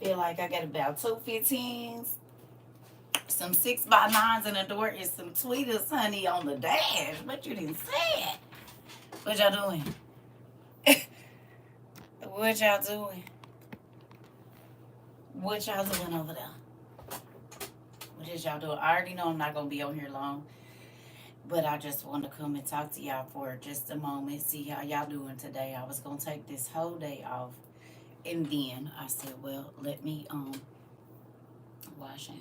Feel like I got about 2 15s, some 6x9s in the door, and some tweeters, honey, on the dash. But you didn't say it. What y'all doing? What y'all doing? What y'all doing over there? What is y'all doing? I already know I'm not gonna be on here long, but I just want to come and talk to y'all for just a moment, see how y'all doing today. I was gonna take this whole day off, and then I said, well, let me wash it.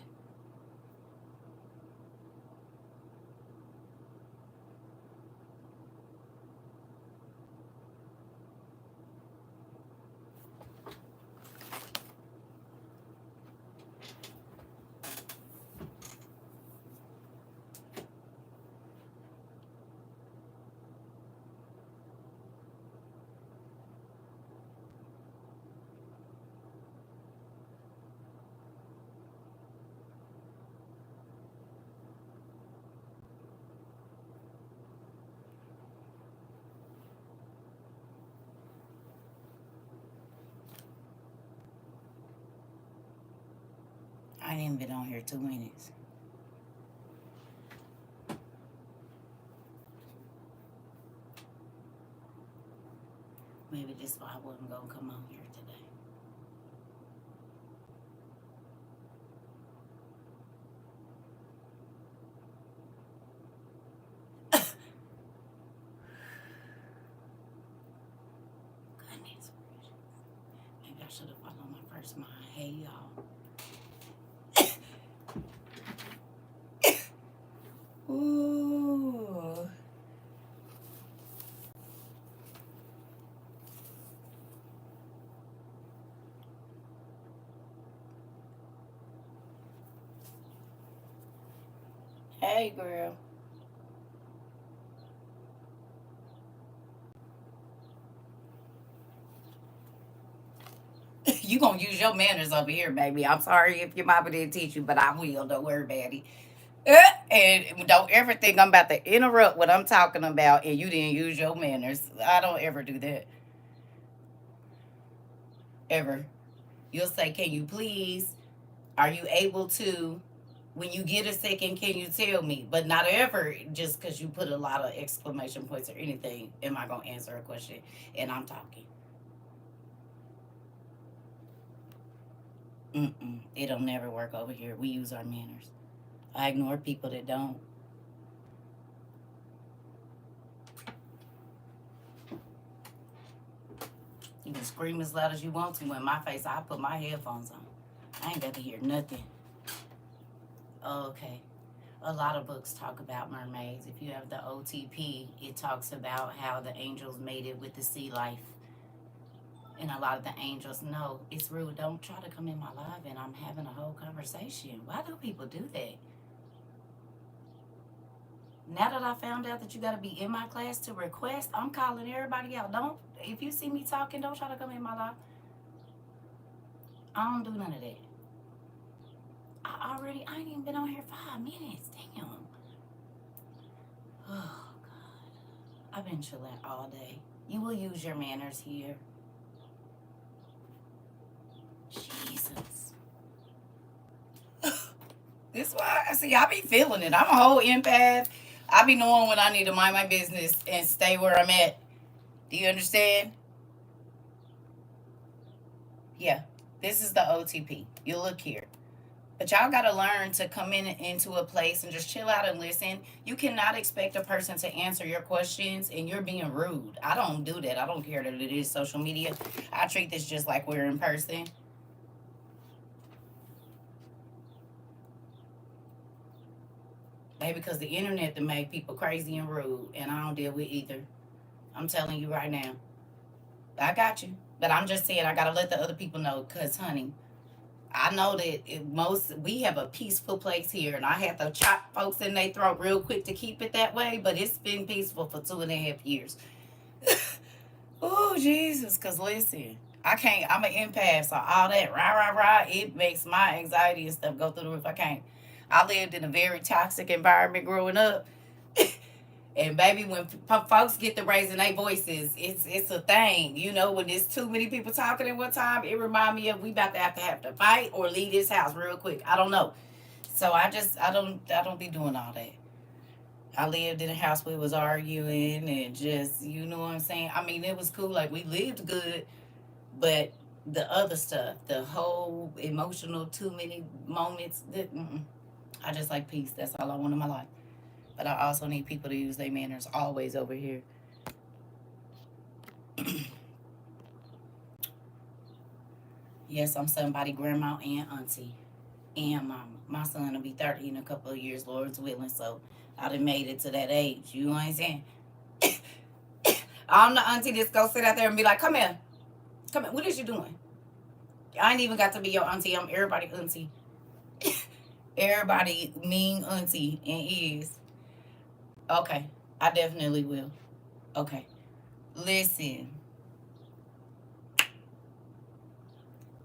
I ain't even been on here 2 minutes. Maybe this why I wasn't gonna come on here today. Goodness gracious. Maybe I should have followed my first mind. Hey y'all. Ooh. Hey girl. You gonna use your manners over here, baby. I'm sorry if your mama didn't teach you, but I will. Don't worry about it. And don't ever think I'm about to interrupt what I'm talking about and you didn't use your manners. I don't ever do that. Ever. You'll say, can you please? Are you able to? When you get a second, can you tell me? But not ever just because you put a lot of exclamation points or anything. Am I going to answer a question? And I'm talking. It'll never work over here. We use our manners. I ignore people that don't. You can scream as loud as you want to in my face. I put my headphones on. I ain't got to hear nothing. Okay. A lot of books talk about mermaids. If you have the OTP, it talks about how the angels made it with the sea life. And a lot of the angels know it's rude. Don't try to come in my live and I'm having a whole conversation. Why do people do that? Now that I found out that you got to be in my class to request, I'm calling everybody out. Don't, if you see me talking, don't try to come in my live. I don't do none of that. I ain't even been on here 5 minutes. Damn. Oh, God. I've been chilling all day. You will use your manners here. Jesus. This why, see, I be feeling it. I'm a whole empath. I be knowing when I need to mind my business and stay where I'm at. Do you understand? Yeah. This is the OTP. You look here. But y'all got to learn to come into a place and just chill out and listen. You cannot expect a person to answer your questions and you're being rude. I don't do that. I don't care that it is social media. I treat this just like we're in person. Maybe because the internet to make people crazy and rude, and I don't deal with either. I'm telling you right now. I got you. But I'm just saying I got to let the other people know because, honey, I know that we have a peaceful place here, and I have to chop folks in their throat real quick to keep it that way. But it's been peaceful for 2.5 years. Oh Jesus! Cause listen, I can't. I'm an empath, so all that rah rah rah, it makes my anxiety and stuff go through the roof. I can't. I lived in a very toxic environment growing up, And baby, when folks get to raising their voices, it's a thing. You know, when there's too many people talking at one time, it remind me of we about to have to fight or leave this house real quick. I don't know. So I don't be doing all that. I lived in a house where we was arguing and just, you know what I'm saying? I mean, it was cool. Like, we lived good, but the other stuff, the whole emotional, too many moments, I just like peace. That's all I want in my life. But I also need people to use their manners always over here. Yes, I'm somebody grandma and auntie and mama. My son will be 30 in a couple of years, Lord's willing. So I done made it to that age. You know what I'm saying? I'm the auntie that's go sit out there and be like, come here. Come here. What is you doing? I ain't even got to be your auntie. I'm everybody auntie. Everybody mean auntie and is. Okay. I definitely will. Okay. Listen.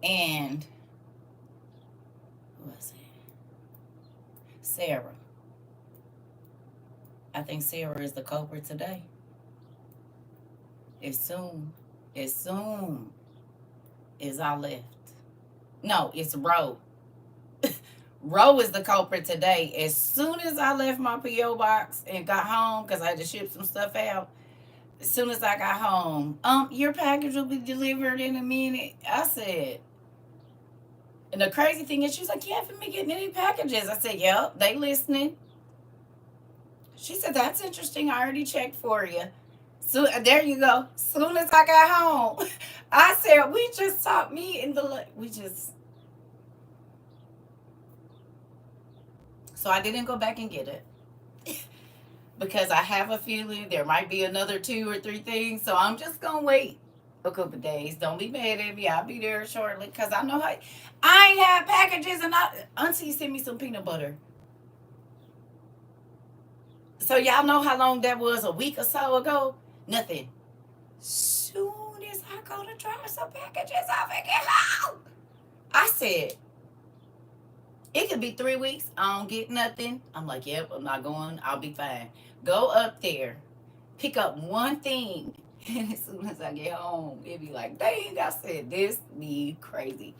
And who was it? Sarah. I think Sarah is the culprit today. As soon as I left. No, it's Ro. Ro is the culprit today. As soon as I left my P.O. box and got home, because I had to ship some stuff out, as soon as I got home, your package will be delivered in a minute. I said, and the crazy thing is, she's like, you haven't been getting any packages. I said, yep, they listening. She said, that's interesting. I already checked for you. So there you go. Soon as I got home, I said, we just taught me in the, we just, so I didn't go back and get it because I have a feeling there might be another 2 or 3 things. So I'm just going to wait a couple days. Don't be mad at me. I'll be there shortly because I know how I ain't had packages and Auntie sent me some peanut butter. So y'all know how long that was, a week or so ago? Nothing. Soon as I go to drop some packages off and get home, I said, it could be 3 weeks. I don't get nothing. I'm like, yep, I'm not going. I'll be fine. Go up there, pick up one thing. And as soon as I get home, it be like, dang, I said, this be crazy.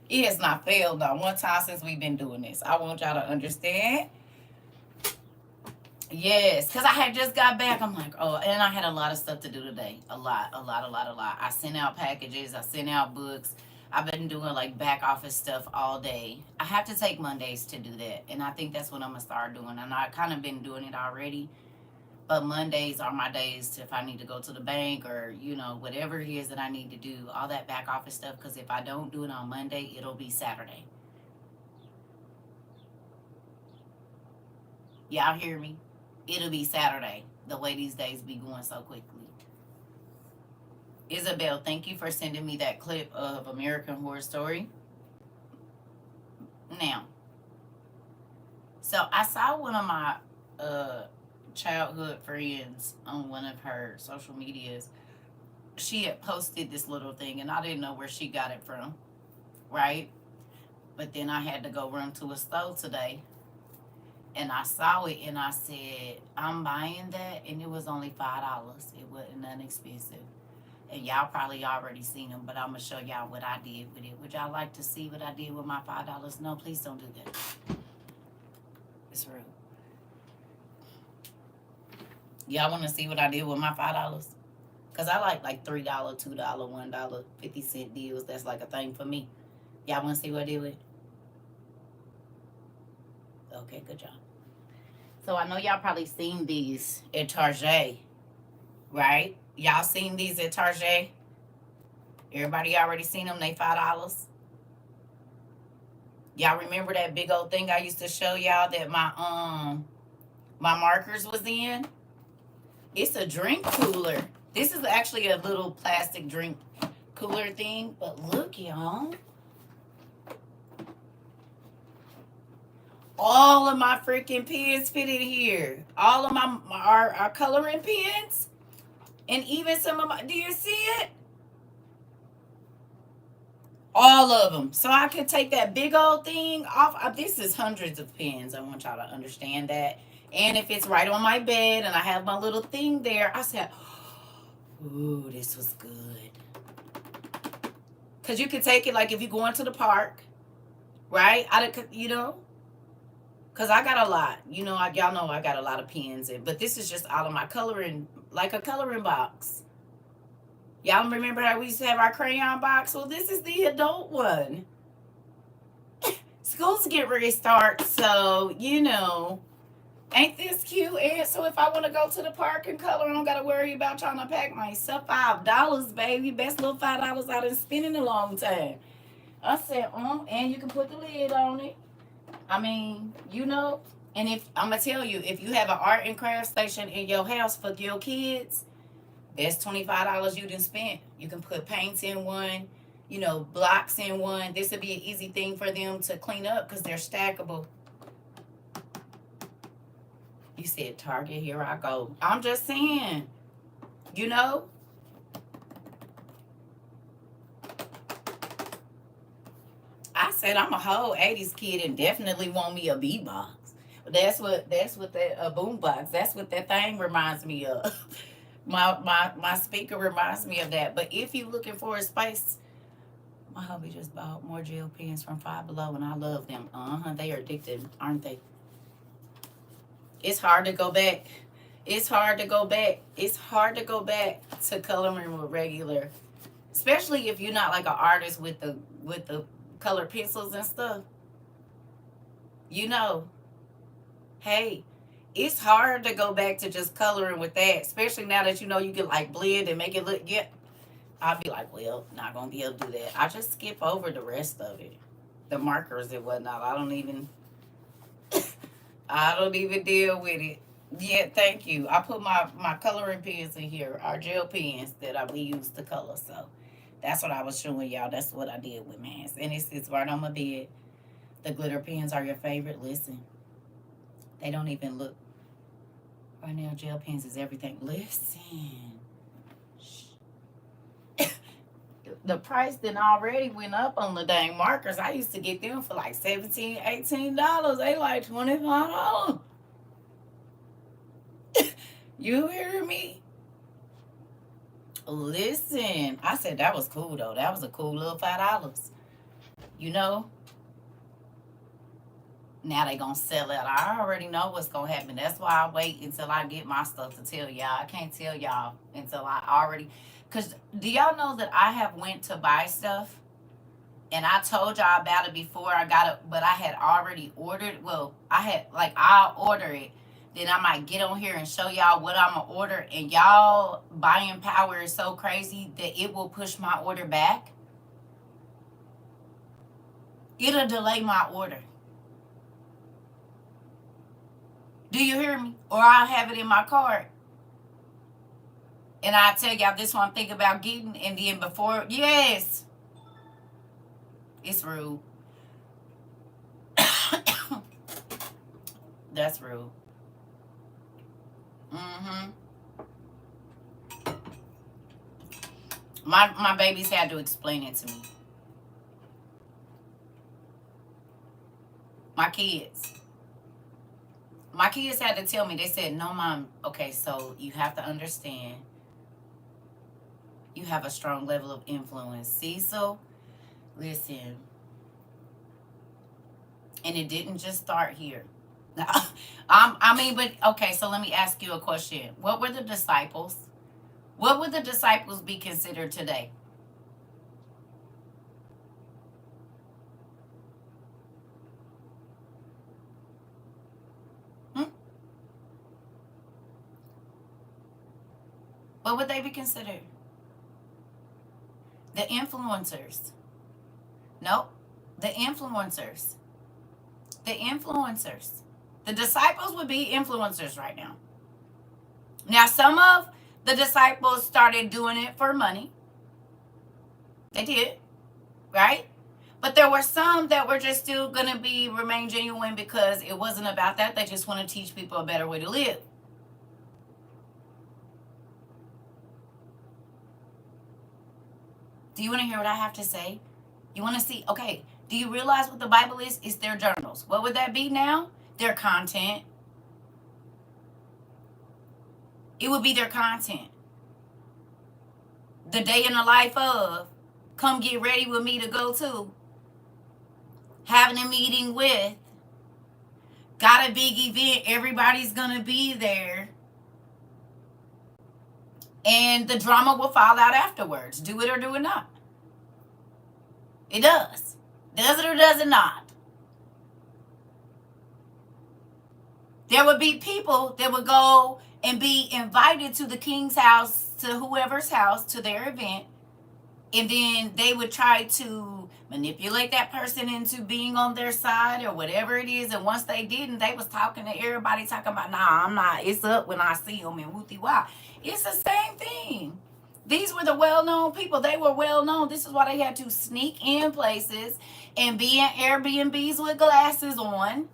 It has not failed not one time since we've been doing this. I want y'all to understand. Yes, because I had just got back. I'm like, oh, and I had a lot of stuff to do today. A lot. I sent out packages. I sent out books. I've been doing like back office stuff all day. I have to take Mondays to do that. And I think that's what I'm going to start doing. And I kind of been doing it already. But Mondays are my days to, if I need to go to the bank or, you know, whatever it is that I need to do, all that back office stuff. Because if I don't do it on Monday, it'll be Saturday. Y'all hear me? It'll be Saturday. The way these days be going so quickly. Isabel, thank you for sending me that clip of American Horror Story. Now, so I saw one of my childhood friends on one of her social medias. She had posted this little thing, and I didn't know where she got it from, right? But then I had to go run to a store today, and I saw it, and I said, I'm buying that, and it was only $5. It wasn't nothing expensive. And y'all probably already seen them, but I'm going to show y'all what I did with it. Would y'all like to see what I did with my $5? No, please don't do that. It's rude. Y'all want to see what I did with my $5? Because I like $3, $2, $1, 50-cent deals. That's like a thing for me. Y'all want to see what I did with it? Okay, good job. So I know y'all probably seen these at Target, right? Y'all seen these at Target? Everybody already seen them? They $5. Y'all remember that big old thing I used to show y'all that my markers was in? It's a drink cooler. This is actually a little plastic drink cooler thing, but look, y'all. All of my freaking pens fit in here. All of our coloring pens, and even some of my. Do you see it? All of them. So I could take that big old thing off. This is hundreds of pens. I want y'all to understand that. And if it's right on my bed and I have my little thing there, I said, ooh, this was good. Because you can take it like if you go into the park, right? Because I got a lot. Y'all know I got a lot of pens. But this is just out of my coloring, like a coloring box. Y'all remember how we used to have our crayon box? Well, this is the adult one. School's get ready to start, so, ain't this cute? And so if I want to go to the park and color, I don't got to worry about trying to pack myself. $5, baby. Best little $5 I done spent in a long time. I said, and you can put the lid on it. I mean, and if I'm going to tell you, if you have an art and craft station in your house for your kids, that's $25 you done spent. You can put paints in one, blocks in one. This would be an easy thing for them to clean up because they're stackable. You said Target, here I go. I'm just saying, I said I'm a whole 80s kid and definitely want me a B-box. That's what that a boom box. That's what that thing reminds me of. My speaker reminds me of that. But if you're looking for a space, my hubby just bought more gel pens from Five Below, and I love them. They are addictive, aren't they? It's hard to go back. It's hard to go back. It's hard to go back to coloring with regular, especially if you're not like an artist with the colored pencils and stuff. Hey, it's hard to go back to just coloring with that, especially now that you can like blend and make it look. Yeah, I'd be like, well, not gonna be able to do that. I just skip over the rest of it, the markers and whatnot. I don't even deal with it. Yeah, thank you. I put my coloring pens in here, our gel pens that we use to color. So that's what I was showing y'all. That's what I did with mine, and it sits right on my bed. The glitter pens are your favorite. Listen, they don't even look. Right now, gel pens is everything. Listen. The price then already went up on the dang markers. I used to get them for like $17, $18. They like $25. You hear me? Listen, I said that was cool though. That was a cool little $5. Now they gonna sell it. I already know what's gonna happen. That's why I wait until I get my stuff to tell y'all. I can't tell y'all until I already. Cause do y'all know that I have went to buy stuff, and I told y'all about it before I got it, but I had already ordered. Well, I'll order it. Then I might get on here and show y'all what I'm gonna order, and y'all buying power is so crazy that it will push my order back. It'll delay my order. Do you hear me? Or I'll have it in my cart. And I'll tell y'all this one I'm thinking about getting. And then before, yes. It's rude. That's rude. My babies had to explain it to me. My kids. My kids had to tell me. They said, no, Mom. Okay, so you have to understand. You have a strong level of influence. Cecil, listen. And it didn't just start here. But okay, so let me ask you a question. What were the disciples? What would the disciples be considered today? What would they be considered? The influencers. Nope. The influencers. The influencers. The disciples would be influencers right now. Now, some of the disciples started doing it for money. They did, right? But there were some that were just still going to remain genuine because it wasn't about that. They just want to teach people a better way to live. Do you want to hear what I have to say? You want to see, okay, do you realize what the Bible is? It's their journals. What would that be now? Their content. It would be their content. The day in the life of, come get ready with me to go to, having a meeting with, got a big event, everybody's gonna be there, and the drama will fall out afterwards. Do it or do it not. It does. Does it or does it not? There would be people that would go and be invited to the king's house, to whoever's house, to their event, and then they would try to manipulate that person into being on their side or whatever it is. And once they didn't, they was talking to everybody, talking about, nah, I'm not, it's up when I see them, and wooty wow. It's the same thing. These were the well-known people. They were well-known. This is why they had to sneak in places and be in Airbnbs with glasses on,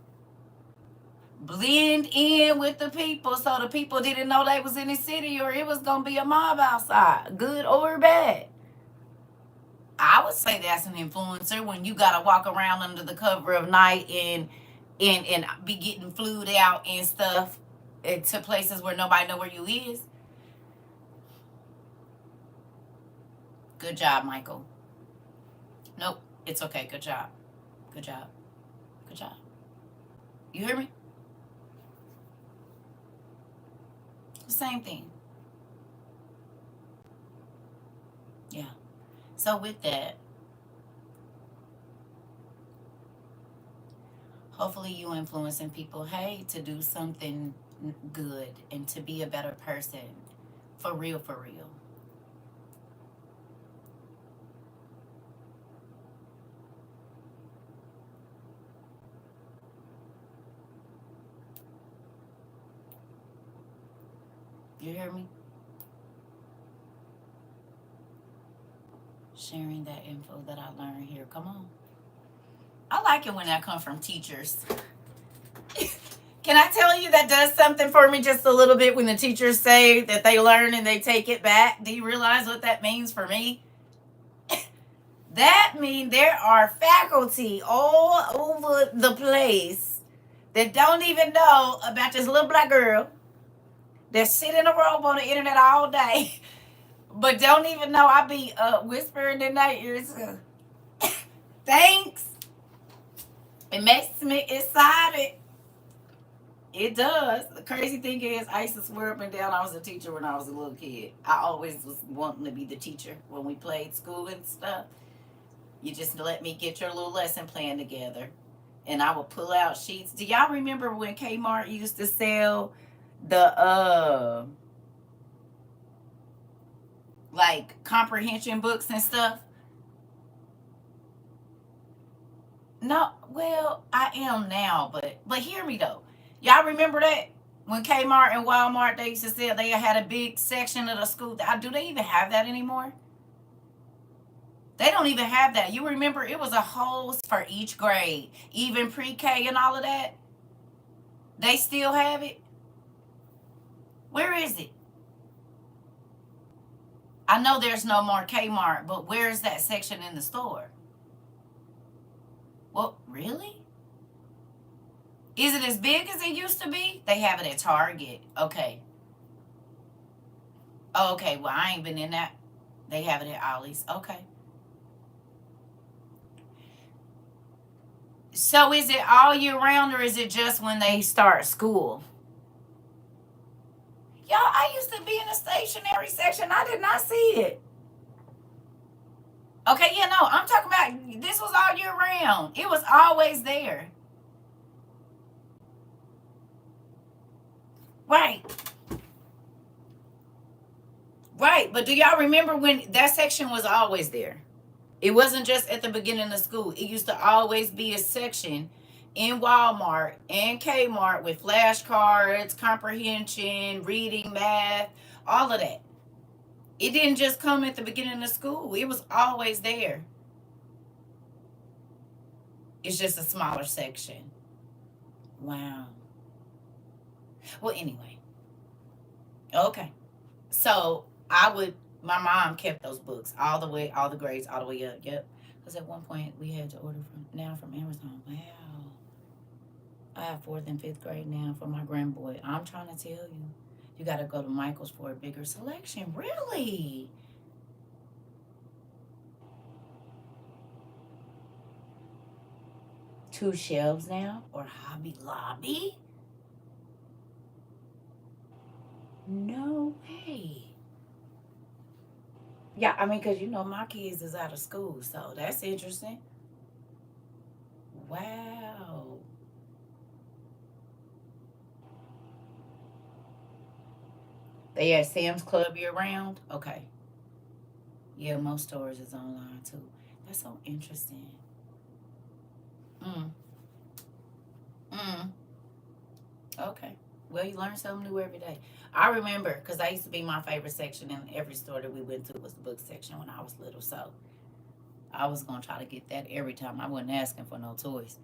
blend in with the people, so the people didn't know they was in the city or it was going to be a mob outside, good or bad. I would say that's an influencer when you got to walk around under the cover of night and be getting flued out and stuff to places where nobody know where you is. Good job, Michael. Nope, it's okay. Good job. Good job. Good job. You hear me? The same thing. Yeah. So with that, hopefully you influencing people, hey, to do something good and to be a better person. For real, for real. You hear me? Sharing that info that I learned here. Come on. I like it when that comes from teachers. Can I tell you that does something for me just a little bit when the teachers say that they learn and they take it back? Do you realize what that means for me? That means there are faculty all over the place that don't even know about this little black girl that sit in a robe on the internet all day, but don't even know I be whispering in their ears. Thanks. It makes me excited. It does. The crazy thing is, I used to swear up and down I was a teacher when I was a little kid. I always was wanting to be the teacher when we played school and stuff. You just let me get your little lesson plan together, and I would pull out sheets. Do y'all remember when Kmart used to sell the like comprehension books and stuff? No, well, I am now, but hear me though. Y'all remember that when Kmart and Walmart they used to sell, they had a big section of the school. Do they even have that anymore? They don't even have that. You remember it was a whole for each grade, even pre-K and all of that. They still have it. Where is it? I know there's no more Kmart, but where is that section in the store? Well, really? Is it as big as it used to be? They have it at Target. Okay. Oh, okay. Well, I ain't been in that. They have it at Ollie's. Okay. So is it all year round or is it just when they start school? Y'all, I used to be in the stationery section. I did not see it. Okay, yeah, no, I'm talking about this was all year round. It was always there. Right. Right. But do y'all remember when that section was always there? It wasn't just at the beginning of school. It used to always be a section in Walmart and Kmart with flashcards, comprehension, reading, math, all of that. It didn't just come at the beginning of school. It was always there. It's just a smaller section. Wow. Well, anyway. Okay. So my mom kept those books all the way, all the grades, all the way up. Yep. Because at one point we had to order from Amazon. Wow. I have 4th and 5th grade now for my grandboy. I'm trying to tell you. You got to go to Michael's for a bigger selection. Really? 2 shelves now? Or Hobby Lobby? No way. Yeah, I mean, because you know my kids is out of school, so that's interesting. Wow. They at Sam's Club year round? Okay. Yeah, most stores is online too. That's so interesting. Mm, mm. Okay. Well, you learn something new every day. I remember because I used to be my favorite section in every store that we went to was the book section when I was little. So I was gonna try to get that every time. I wasn't asking for no toys.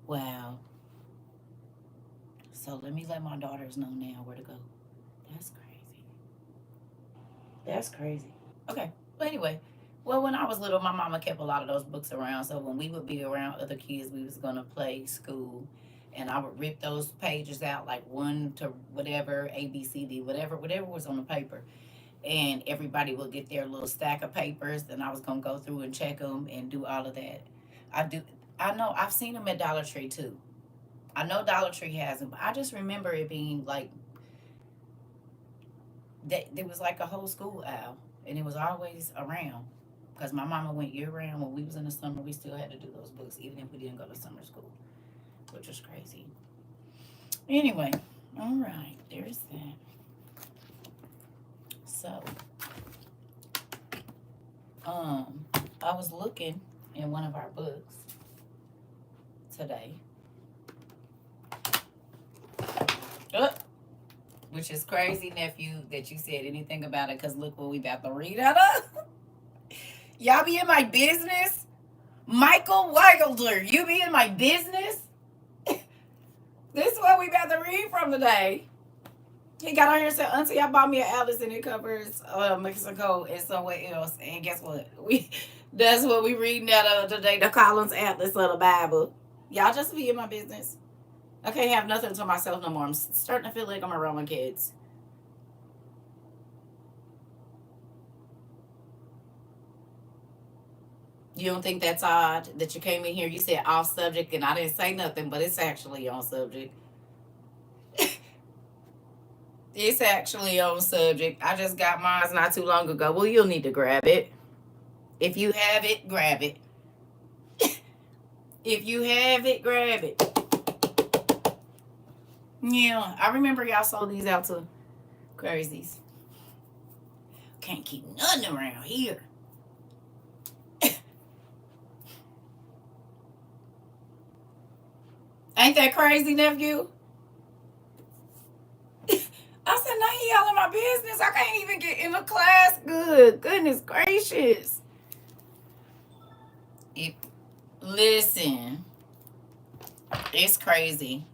Wow. So let me let my daughters know now where to go. That's crazy. That's crazy. Okay. But anyway, well, when I was little, my mama kept a lot of those books around. So when we would be around other kids, we was gonna play school, and I would rip those pages out like one to whatever A B C D whatever was on the paper, and everybody would get their little stack of papers, and I was gonna go through and check them and do all of that. I do. I know I've seen them at Dollar Tree too. I know Dollar Tree has them, but I just remember it being like that. There was like a whole school aisle, and it was always around. Because my mama went year round. When we was in the summer, we still had to do those books, even if we didn't go to summer school, which was crazy. Anyway, all right, there's that. So, um, I was looking in one of our books today, uh, which is crazy, nephew, that you said anything about it. Cause look what we about to read out of. Y'all be in my business, Michael Wilder. You be in my business. This is what we about to read from today. He got on here and said, Auntie, I bought me an atlas and it covers Mexico and somewhere else. And guess what? We That's what we reading out of today, the Collins Atlas of the Bible. Y'all just be in my business. I can't have nothing to myself no more. I'm starting to feel like I'm around my kids. You don't think that's odd that you came in here, you said off subject, and I didn't say nothing, but it's actually on subject. It's actually on subject. I just got mine not too long ago. Well, you'll need to grab it. If you have it, grab it. If you have it, grab it. Yeah, I remember y'all sold these out to crazies. Can't keep nothing around here. Ain't that crazy, nephew? I said, now he all in my business. I can't even get in the class. Good. Goodness gracious. It, listen, it's crazy.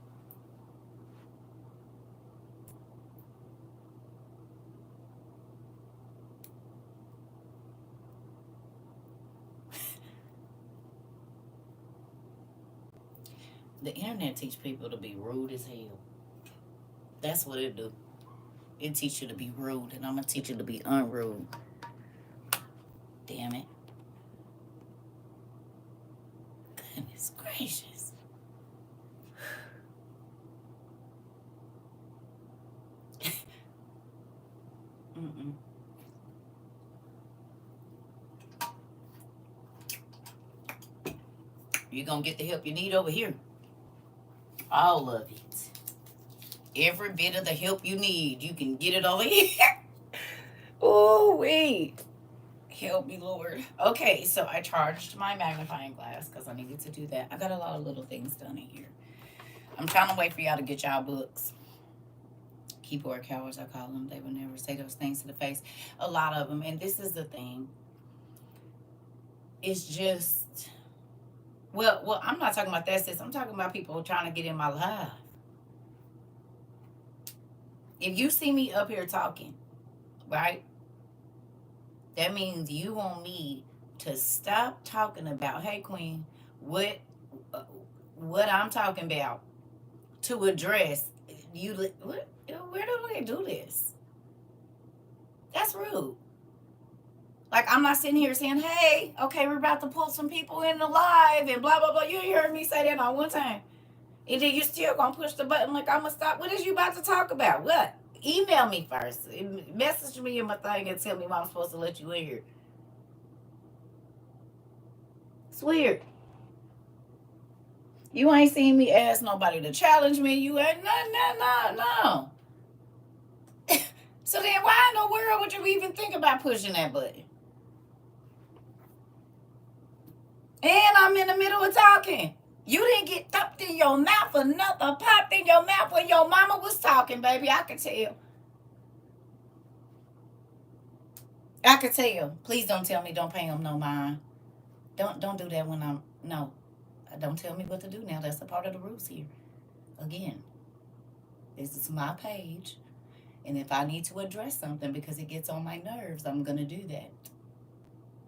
The internet teach people to be rude as hell. That's what it do. It teach you to be rude, and I'm gonna teach you to be unrude. Damn it. Goodness gracious. Mm-mm. You're gonna get the help you need over here. All of it. Every bit of the help you need, you can get it over here. Oh, wait. Help me, Lord. Okay, so I charged my magnifying glass because I needed to do that. I got a lot of little things done in here. I'm trying to wait for y'all to get y'all books. Keyboard cowards, I call them. They would never say those things to the face. A lot of them. And this is the thing. It's just, well, I'm not talking about that, sis. I'm talking about people trying to get in my life. If you see me up here talking, right? That means you want me to stop talking about, hey, Queen, what what I'm talking about to address you. What? where do they do this? That's rude. Like, I'm not sitting here saying, hey, okay, we're about to pull some people in the live and blah, blah, blah. You heard me say that on one time. And then you still gonna push the button like I'm gonna stop. What is you about to talk about? What? Email me first. Message me in my thing and tell me why I'm supposed to let you in here. It's weird. You ain't seen me ask nobody to challenge me. You ain't no. So then why in the world would you even think about pushing that button? And I'm in the middle of talking. You didn't get thumped in your mouth or nothing, popped in your mouth when your mama was talking, baby. I could tell. I could tell. Please don't tell me don't pay him no mind. Don't do that when I'm no. Don't tell me what to do now. That's a part of the rules here. Again, this is my page. And if I need to address something because it gets on my nerves, I'm gonna do that.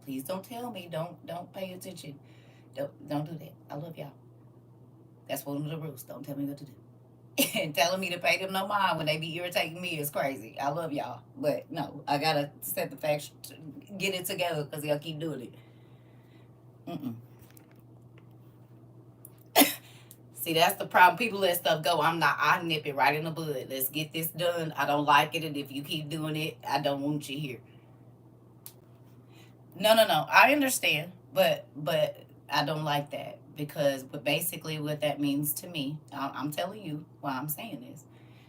Please don't tell me don't pay attention. Don't do that. I love y'all. That's one of the rules. Don't tell me what to do. And telling me to pay them no mind when they be irritating me is crazy. I love y'all. But no, I gotta set the facts, get it together because they'll keep doing it. Mm-mm. See, that's the problem. People let stuff go. I nip it right in the bud. Let's get this done. I don't like it. And if you keep doing it, I don't want you here. No. I understand. But I don't like that. But basically what that means to me, I'm telling you why I'm saying this.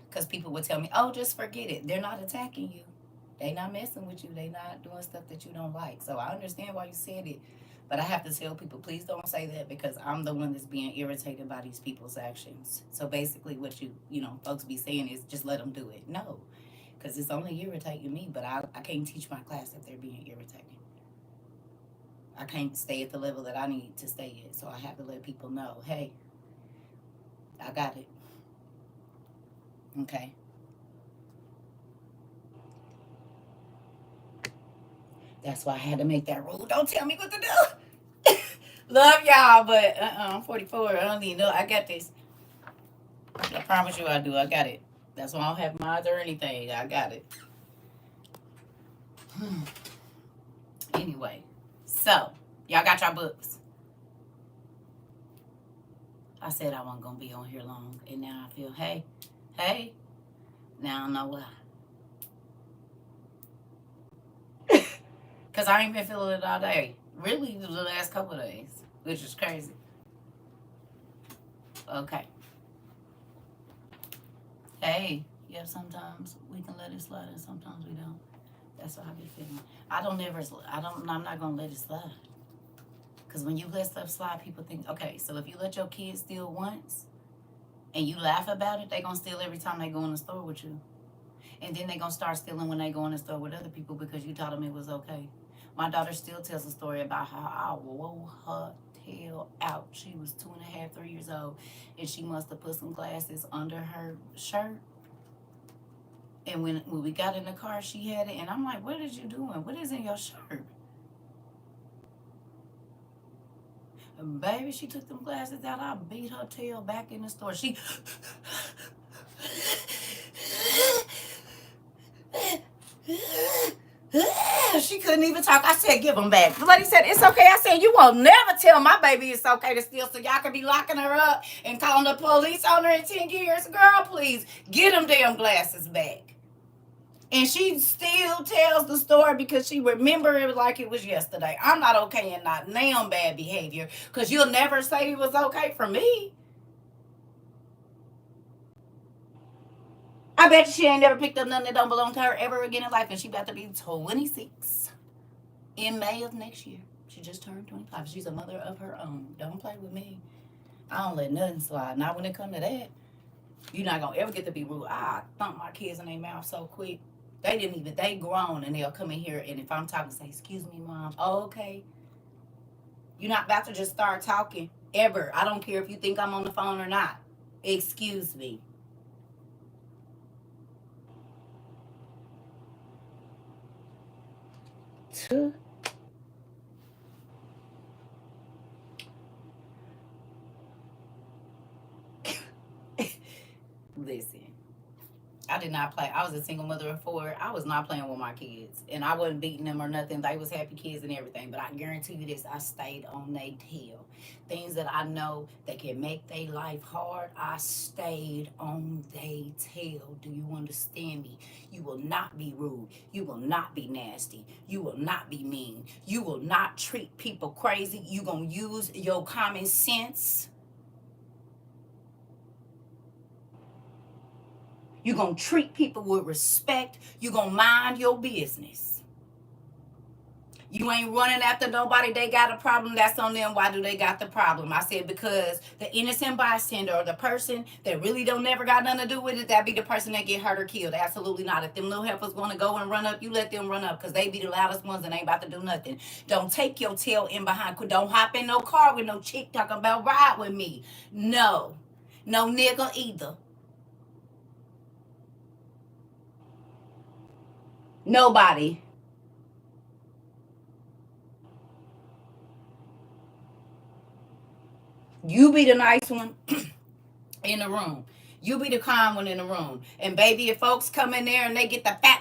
Because people would tell me, oh, just forget it. They're not attacking you. They not messing with you. They not doing stuff that you don't like. So I understand why you said it. But I have to tell people, please don't say that because I'm the one that's being irritated by these people's actions. So basically what folks be saying is just let them do it. No, because it's only irritating me, but I can't teach my class if they're being irritating. I can't stay at the level that I need to stay at. So I have to let people know, hey, I got it. Okay. That's why I had to make that rule. Don't tell me what to do. Love y'all, but I'm 44. I don't need no. I got this. I promise you I do. I got it. That's why I don't have mods or anything. I got it. Anyway, so y'all got your books. I said I wasn't gonna be on here long, and now I feel hey, now I know why. Cause I ain't been feeling it all day. Really, the last couple of days, which is crazy. Okay. Hey, yeah. Sometimes we can let it slide, and sometimes we don't. That's what I be feeling. I'm not gonna let it slide. Because when you let stuff slide, people think, okay, so if you let your kids steal once and you laugh about it, they going to steal every time they go in the store with you. And then they going to start stealing when they go in the store with other people because you taught them it was okay. My daughter still tells a story about how I wore her tail out. She was 2.5, 3 years old, and she must have put some glasses under her shirt. And when we got in the car, she had it, and I'm like, what is you doing? What is in your shirt? Baby, she took them glasses out. I beat her tail back in the store. She couldn't even talk. I said, give them back. The lady said, it's okay. I said, you won't never tell my baby it's okay to steal so y'all can be locking her up and calling the police on her in 10 years. Girl, please, get them damn glasses back. And she still tells the story because she remembered it like it was yesterday. I'm not okay and not now bad behavior because you'll never say it was okay for me. I bet she ain't never picked up nothing that don't belong to her ever again in life. And she about to be 26 in May of next year. She just turned 25. She's a mother of her own. Don't play with me. I don't let nothing slide. Not when it come to that. You're not going to ever get to be rude. I thump my kids in their mouth so quick. They grown and they'll come in here and if I'm talking, say, excuse me, mom. Oh, okay. You're not about to just start talking ever. I don't care if you think I'm on the phone or not. Excuse me. Listen, I did not play. I was a single mother of four. I was not playing with my kids. And I wasn't beating them or nothing. They was happy kids and everything. But I guarantee you this, I stayed on their tail. Things that I know that can make their life hard, I stayed on their tail. Do you understand me? You will not be rude. You will not be nasty. You will not be mean. You will not treat people crazy. You gonna use your common sense. You're going to treat people with respect. You're going to mind your business. You ain't running after nobody. They got a problem. That's on them. Why do they got the problem? I said because the innocent bystander or the person that really don't never got nothing to do with it, that be the person that get hurt or killed. Absolutely not. If them little helpers want to go and run up, you let them run up because they be the loudest ones and ain't about to do nothing. Don't take your tail in behind. Don't hop in no car with no chick talking about ride with me. No. No nigga either. Nobody. You be the nice one in the room. You be the calm one in the room. And baby, if folks come in there and they get the fat,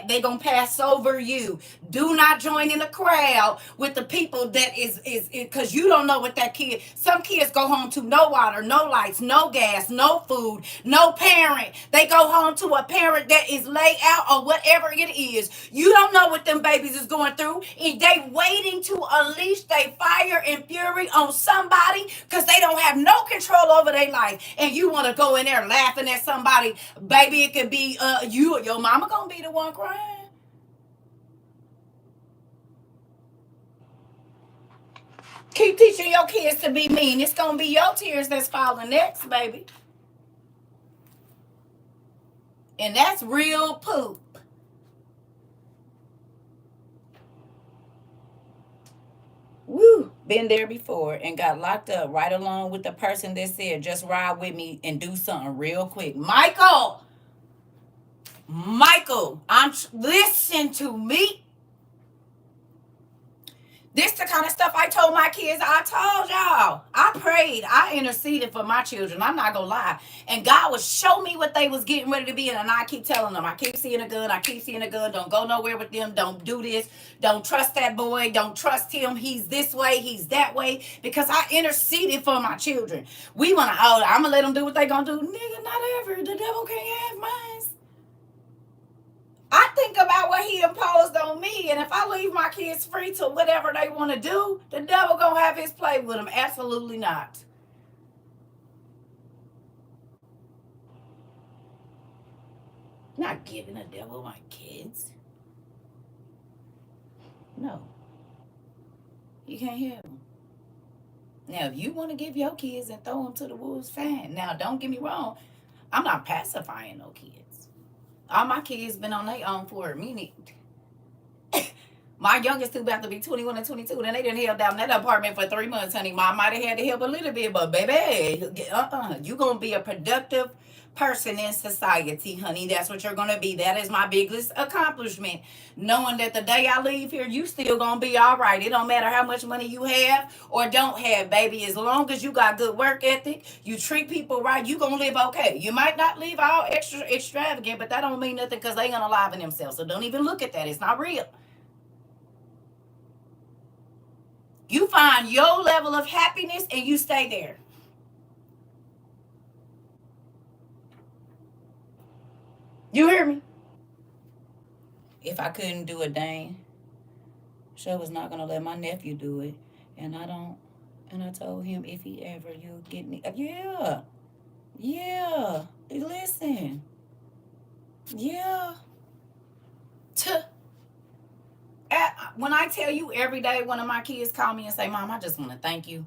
they gonna pass over you. Do not join in the crowd with the people that is because you don't know what that kid. Some kids go home to no water, no lights, no gas, no food, no parent. They go home to a parent that is laid out or whatever it is. You don't know what them babies is going through. And they waiting to unleash their fire and fury on somebody because they don't have no control over their life. And you want to go in there laughing at somebody, baby, it could be you or your mama gonna be the one crying. Keep teaching your kids to be mean. It's gonna be your tears that's falling next, baby. And that's real poop. Woo, been there before and got locked up right along with the person that said, just ride with me and do something real quick. Michael, listen to me. This the kind of stuff I told my kids. I told y'all. I prayed. I interceded for my children. I'm not gonna lie. And God would show me what they was getting ready to be. And I keep telling them, I keep seeing a gun. I keep seeing a gun. Don't go nowhere with them. Don't do this. Don't trust that boy. Don't trust him. He's this way. He's that way. Because I interceded for my children. We want to, I'm going to let them do what they going to do. Nigga, not ever. The devil can't have mine. I think about what he imposed on me, and if I leave my kids free to whatever they want to do, the devil gonna have his play with them. Absolutely not. Not giving the devil my kids. No, you can't have them. Now, if you want to give your kids and throw them to the wolves, fine. Now, don't get me wrong. I'm not pacifying no kids. All my kids been on their own for a minute. My youngest two about to be 21 and 22. Then they didn't held down that apartment for 3 months, honey. Mom might have had to help a little bit, but baby, you going to be a productive person in society, honey. That's what you're going to be. That is my biggest accomplishment. Knowing that the day I leave here, you still going to be all right. It don't matter how much money you have or don't have, baby. As long as you got good work ethic, you treat people right, you going to live okay. You might not live all extra extravagant, but that don't mean nothing because they going to liven themselves. So don't even look at that. It's not real. You find your level of happiness and you stay there. You hear me? If I couldn't do a dang, sure was not gonna let my nephew do it. And I don't and I told him if he ever you get me yeah. Yeah. Listen. Yeah. When I tell you every day one of my kids call me and say, Mom, I just want to thank you.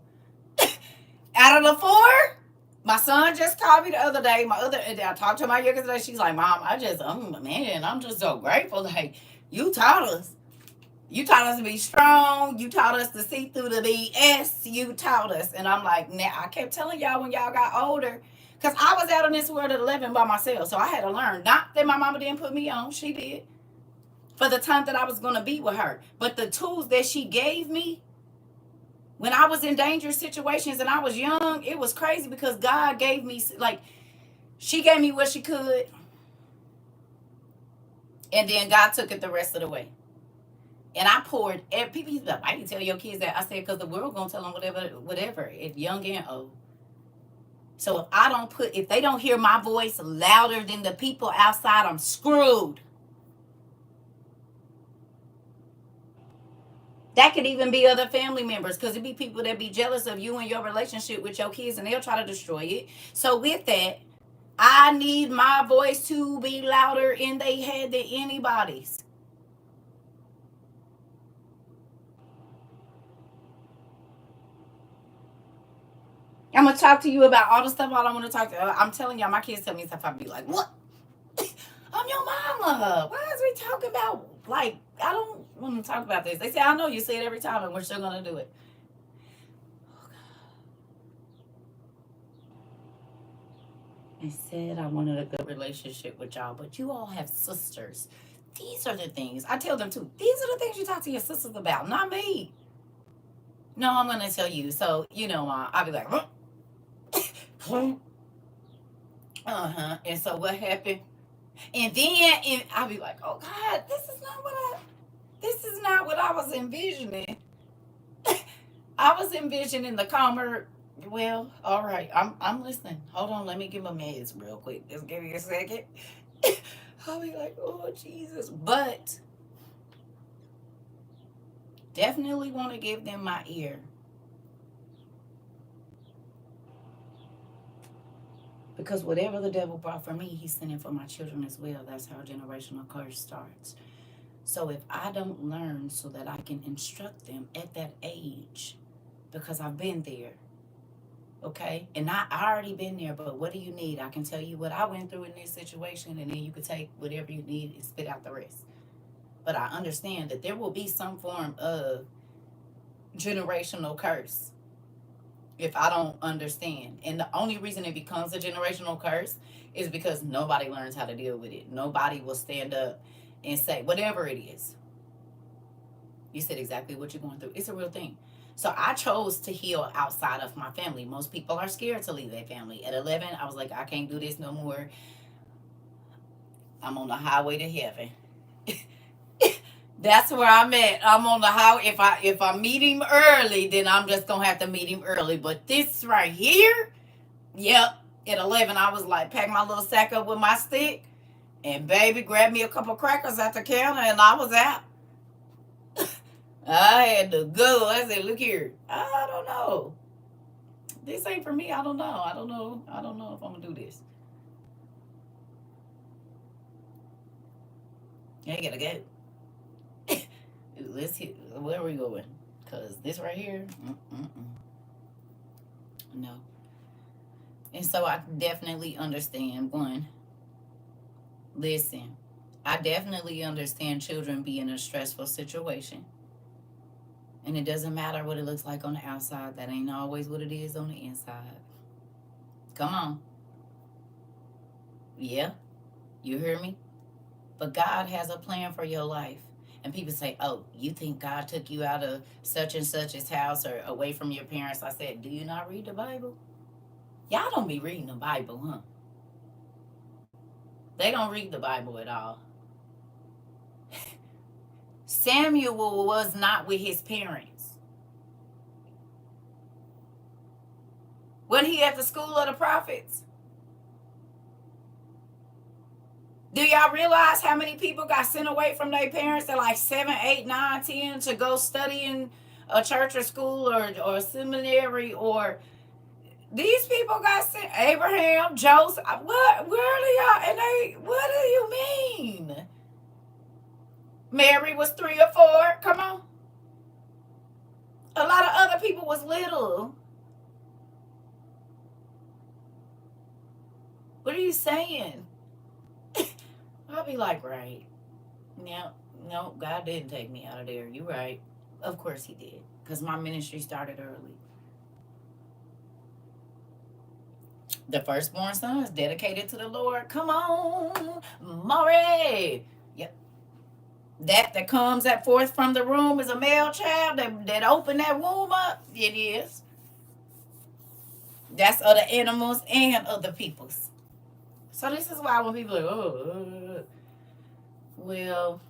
Out of the four, my son just called me the other day. I talked to my youngest today. She's like, Mom, I'm just so grateful. Like, you taught us. You taught us to be strong. You taught us to see through the BS. You taught us. And I'm like, now I kept telling y'all when y'all got older, because I was out in this world at 11 by myself. So I had to learn. Not that my mama didn't put me on. She did. For the time that I was going to be with her. But the tools that she gave me, when I was in dangerous situations and I was young, it was crazy because God gave me, like, she gave me what she could. And then God took it the rest of the way. And I poured. People used to be like, "Why you tell your kids that?" I said, "Because the world gonna tell them whatever. If young and old. So if they don't hear my voice louder than the people outside, I'm screwed." That could even be other family members, because it be people that be jealous of you and your relationship with your kids, and they'll try to destroy it. So with that, I need my voice to be louder in their head than anybody's. I'm gonna talk to you about all the stuff I don't want to talk to. I'm telling y'all, my kids tell me stuff. I be like, "What? I'm your mama. Why is we talking about, like, I don't want to talk about this?" They say, "I know you say it every time, and we're still gonna do it." I said I wanted a good relationship with y'all, but you all have sisters. These are the things I tell them too. These are the things you talk to your sisters about, not me. No, I'm gonna tell you. So I'll be like, and so what happened? And then I'll be like, "Oh God, this is not what I was envisioning." I was envisioning the calmer. Well, all right, I'm listening. Hold on, let me give my meds real quick. Just give me a second. I'll be like, "Oh Jesus," but definitely want to give them my ear, because whatever the devil brought for me, he's sending for my children as well. That's how generational curse starts. So if I don't learn so that I can instruct them at that age, because I've been there, okay? And I already been there, but what do you need? I can tell you what I went through in this situation, and then you can take whatever you need and spit out the rest. But I understand that there will be some form of generational curse if I don't understand. And the only reason it becomes a generational curse is because nobody learns how to deal with it. Nobody will stand up and say, whatever it is. You said exactly what you're going through. It's a real thing. So I chose to heal outside of my family. Most people are scared to leave their family. At 11, I was like, I can't do this no more. I'm on the highway to heaven. That's where I'm at. I'm on the highway. If I meet him early, then I'm just gonna have to meet him early. But this right here, yep. At 11, I was like, pack my little sack up with my stick, and baby, grab me a couple crackers at the counter, and I was out. I had to go. I said, look here. I don't know. This ain't for me. I don't know. I don't know. I don't know if I'm gonna do this. I gotta go. Let's hit. Where are we going? Cause this right here, no. And so I definitely understand. One, listen. I definitely understand children be in a stressful situation. And it doesn't matter what it looks like on the outside. That ain't always what it is on the inside. Come on. Yeah, you hear me? But God has a plan for your life. And people say, "Oh, you think God took you out of such and such's house or away from your parents?" I said, "Do you not read the Bible?" Y'all don't be reading the Bible, huh? They don't read the Bible at all. Samuel was not with his parents. When he at the school of the prophets. Do y'all realize how many people got sent away from their parents at like 7, 8, 9, 10 to go study in a church or school or a seminary? Or these people got sent. Abraham, Joseph. What? Where are y'all? And they, what do you mean? Mary was 3 or 4. Come on. A lot of other people was little. What are you saying? I'll be like, right. No, no, God didn't take me out of there. You right. Of course he did. Because my ministry started early. The firstborn son is dedicated to the Lord. Come on, Maury. Yep. That comes that forth from the room is a male child that opened that womb up. It is. That's other animals and other peoples. So this is why when people are like, oh, Well,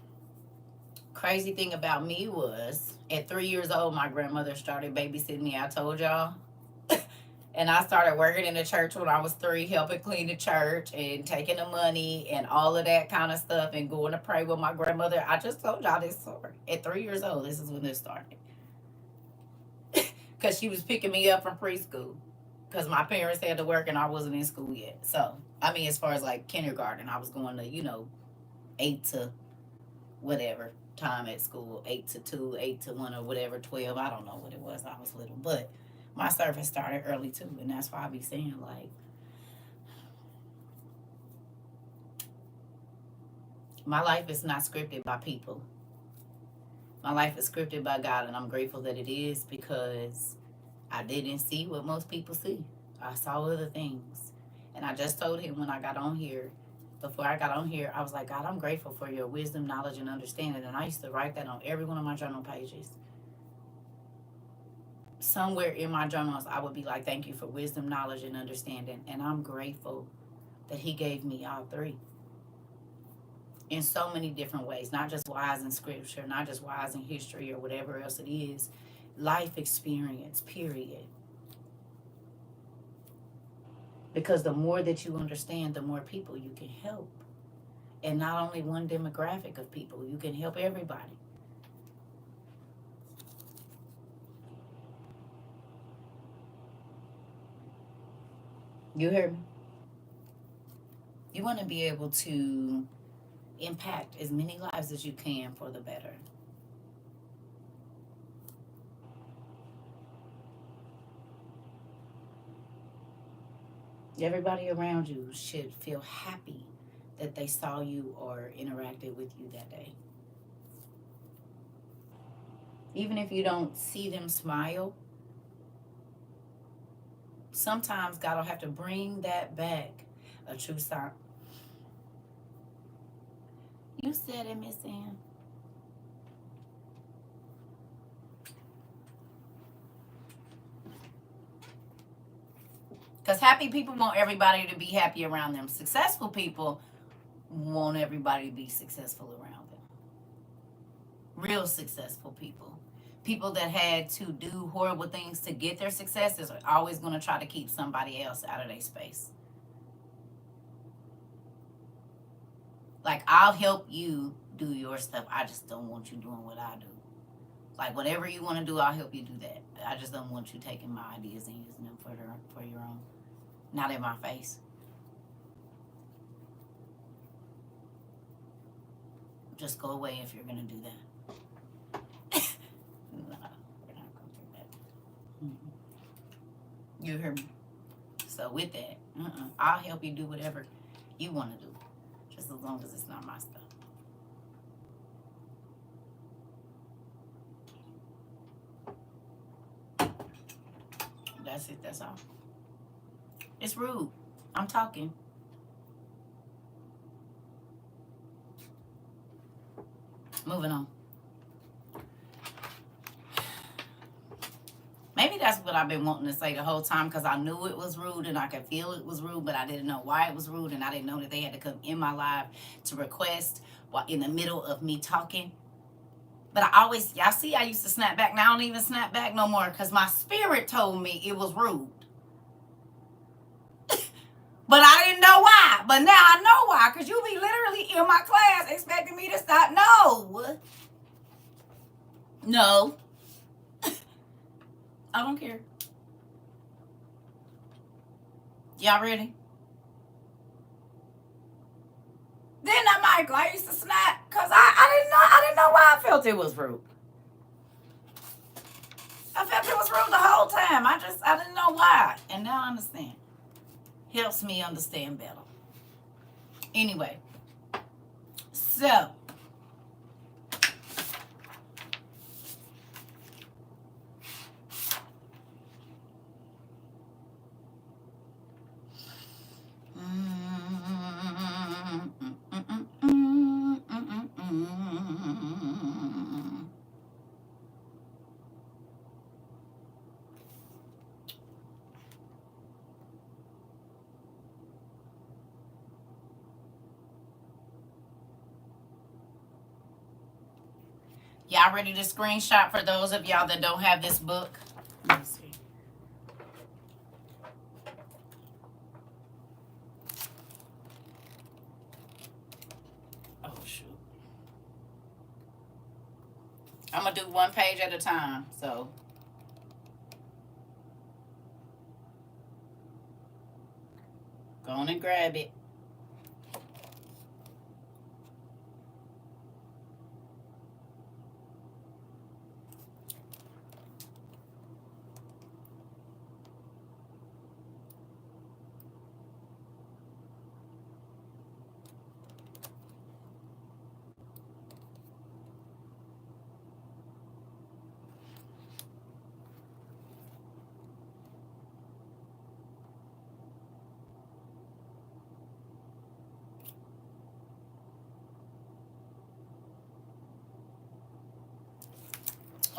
crazy thing about me was at 3 years old, my grandmother started babysitting me. I told y'all. And I started working in the church when I was 3, helping clean the church and taking the money and all of that kind of stuff and going to pray with my grandmother. I just told y'all this story. At 3 years old, this is when this started. Because she was picking me up from preschool. Because my parents had to work and I wasn't in school yet. So, I mean, as far as like kindergarten, I was going to, 8 to whatever time at school, 8 to 2, 8 to 1 or whatever, 12. I don't know what it was. I was little. But my service started early too. And that's why I be saying, like, my life is not scripted by people. My life is scripted by God. And I'm grateful that it is, because I didn't see what most people see. I saw other things. And I just told him when I got on here, before I got on here, I was like, God, I'm grateful for your wisdom, knowledge, and understanding. And I used to write that on every one of my journal pages. Somewhere in my journals, I would be like, thank you for wisdom, knowledge, and understanding. And I'm grateful that he gave me all three in so many different ways, not just wise in scripture, not just wise in history or whatever else it is, life experience, period. Because the more that you understand, the more people you can help. And not only one demographic of people, you can help everybody. You hear me? You want to be able to impact as many lives as you can for the better. Everybody around you should feel happy that they saw you or interacted with you that day. Even if you don't see them smile, sometimes God will have to bring that back. A true sign. You said it, Miss Ann. Because happy people want everybody to be happy around them. Successful people want everybody to be successful around them. Real successful people. People that had to do horrible things to get their successes are always going to try to keep somebody else out of their space. Like, I'll help you do your stuff. I just don't want you doing what I do. Like, whatever you want to do, I'll help you do that. I just don't want you taking my ideas and using them for your own. Not in my face. Just go away if you're going to do that. No, we're not going to do that. Mm-hmm. You heard me? So with that, I'll help you do whatever you want to do. Just as long as it's not my stuff. That's it. That's all. It's rude. I'm talking. Moving on. Maybe that's what I've been wanting to say the whole time, because I knew it was rude and I could feel it was rude, but I didn't know why it was rude, and I didn't know that they had to come in my live to request while in the middle of me talking. But y'all see, I used to snap back. Now I don't even snap back no more, because my spirit told me it was rude. But I didn't know why. But now I know why, because you be literally in my class expecting me to stop. No. I don't care. Y'all ready? Then Michael, I used to snap because I didn't know why I felt it was rude. I felt it was rude the whole time. I didn't know why. And now I understand. Helps me understand better. Anyway. So. Y'all ready to screenshot for those of y'all that don't have this book? Let me see. Oh, shoot. I'm going to do one page at a time. So, go on and grab it.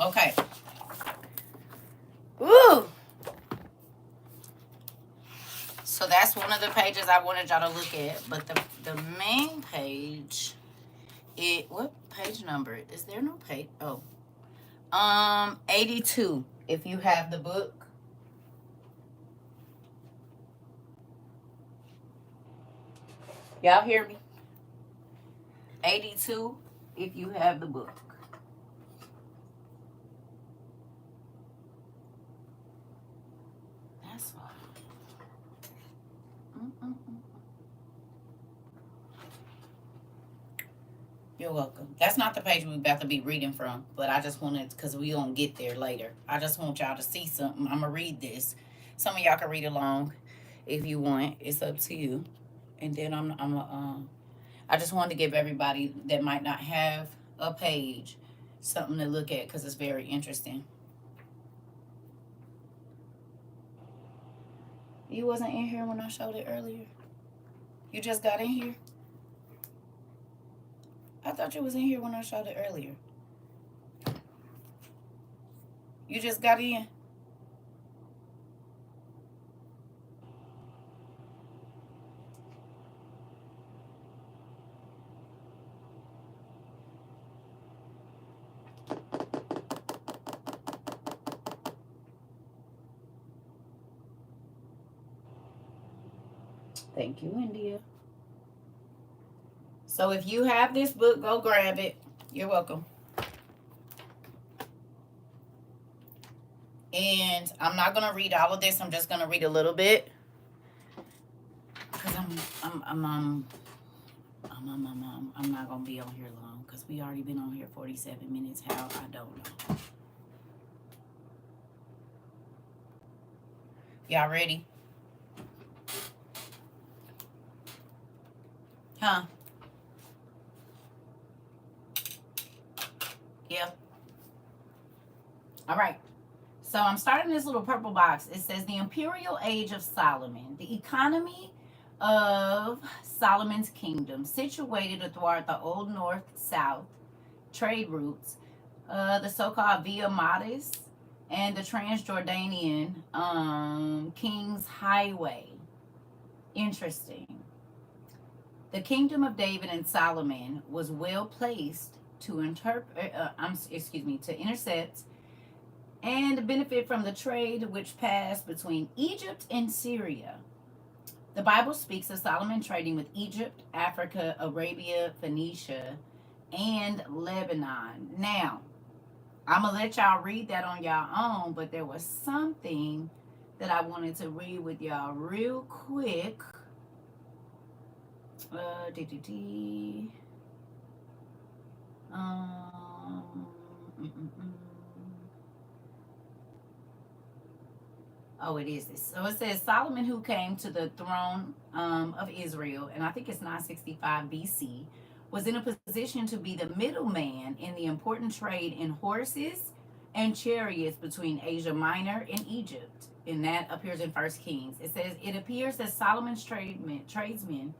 Okay. Woo! So that's one of the pages I wanted y'all to look at. But the main page, what page number? Is there no page? Oh. 82, if you have the book. Y'all hear me? 82, if you have the book. That's all. You're welcome. That's not the page we're about to be reading from, but I just wanted, because we gonna get there later. I just want y'all to see something. I'm gonna read this. Some of y'all can read along if you want. It's up to you. And then I just wanted to give everybody that might not have a page something to look at because it's very interesting. You wasn't in here when I showed it earlier? You just got in here? I thought you was in here when I showed it earlier. You just got in? Thank you, India. So if you have this book, go grab it. You're welcome. And I'm not gonna read all of this. I'm just gonna read a little bit because I'm not gonna be on here long because we already been on here 47 minutes. How? I don't know. Y'all ready? Huh? Yeah. All right. So I'm starting this little purple box. It says the Imperial Age of Solomon, the economy of Solomon's kingdom, situated athwart the old north-south trade routes, the so-called Via Maris, and the Transjordanian King's Highway. Interesting. The kingdom of David and Solomon was well placed to intercept and benefit from the trade which passed between Egypt and Syria. The Bible speaks of Solomon trading with Egypt, Africa, Arabia, Phoenicia, and Lebanon. Now, I'm going to let y'all read that on y'all own, but there was something that I wanted to read with y'all real quick. Oh, it is this. So it says Solomon, who came to the throne of Israel, and I think it's 965 BC, was in a position to be the middleman in the important trade in horses and chariots between Asia Minor and Egypt. And that appears in First Kings. It says it appears that Solomon's tradesmen,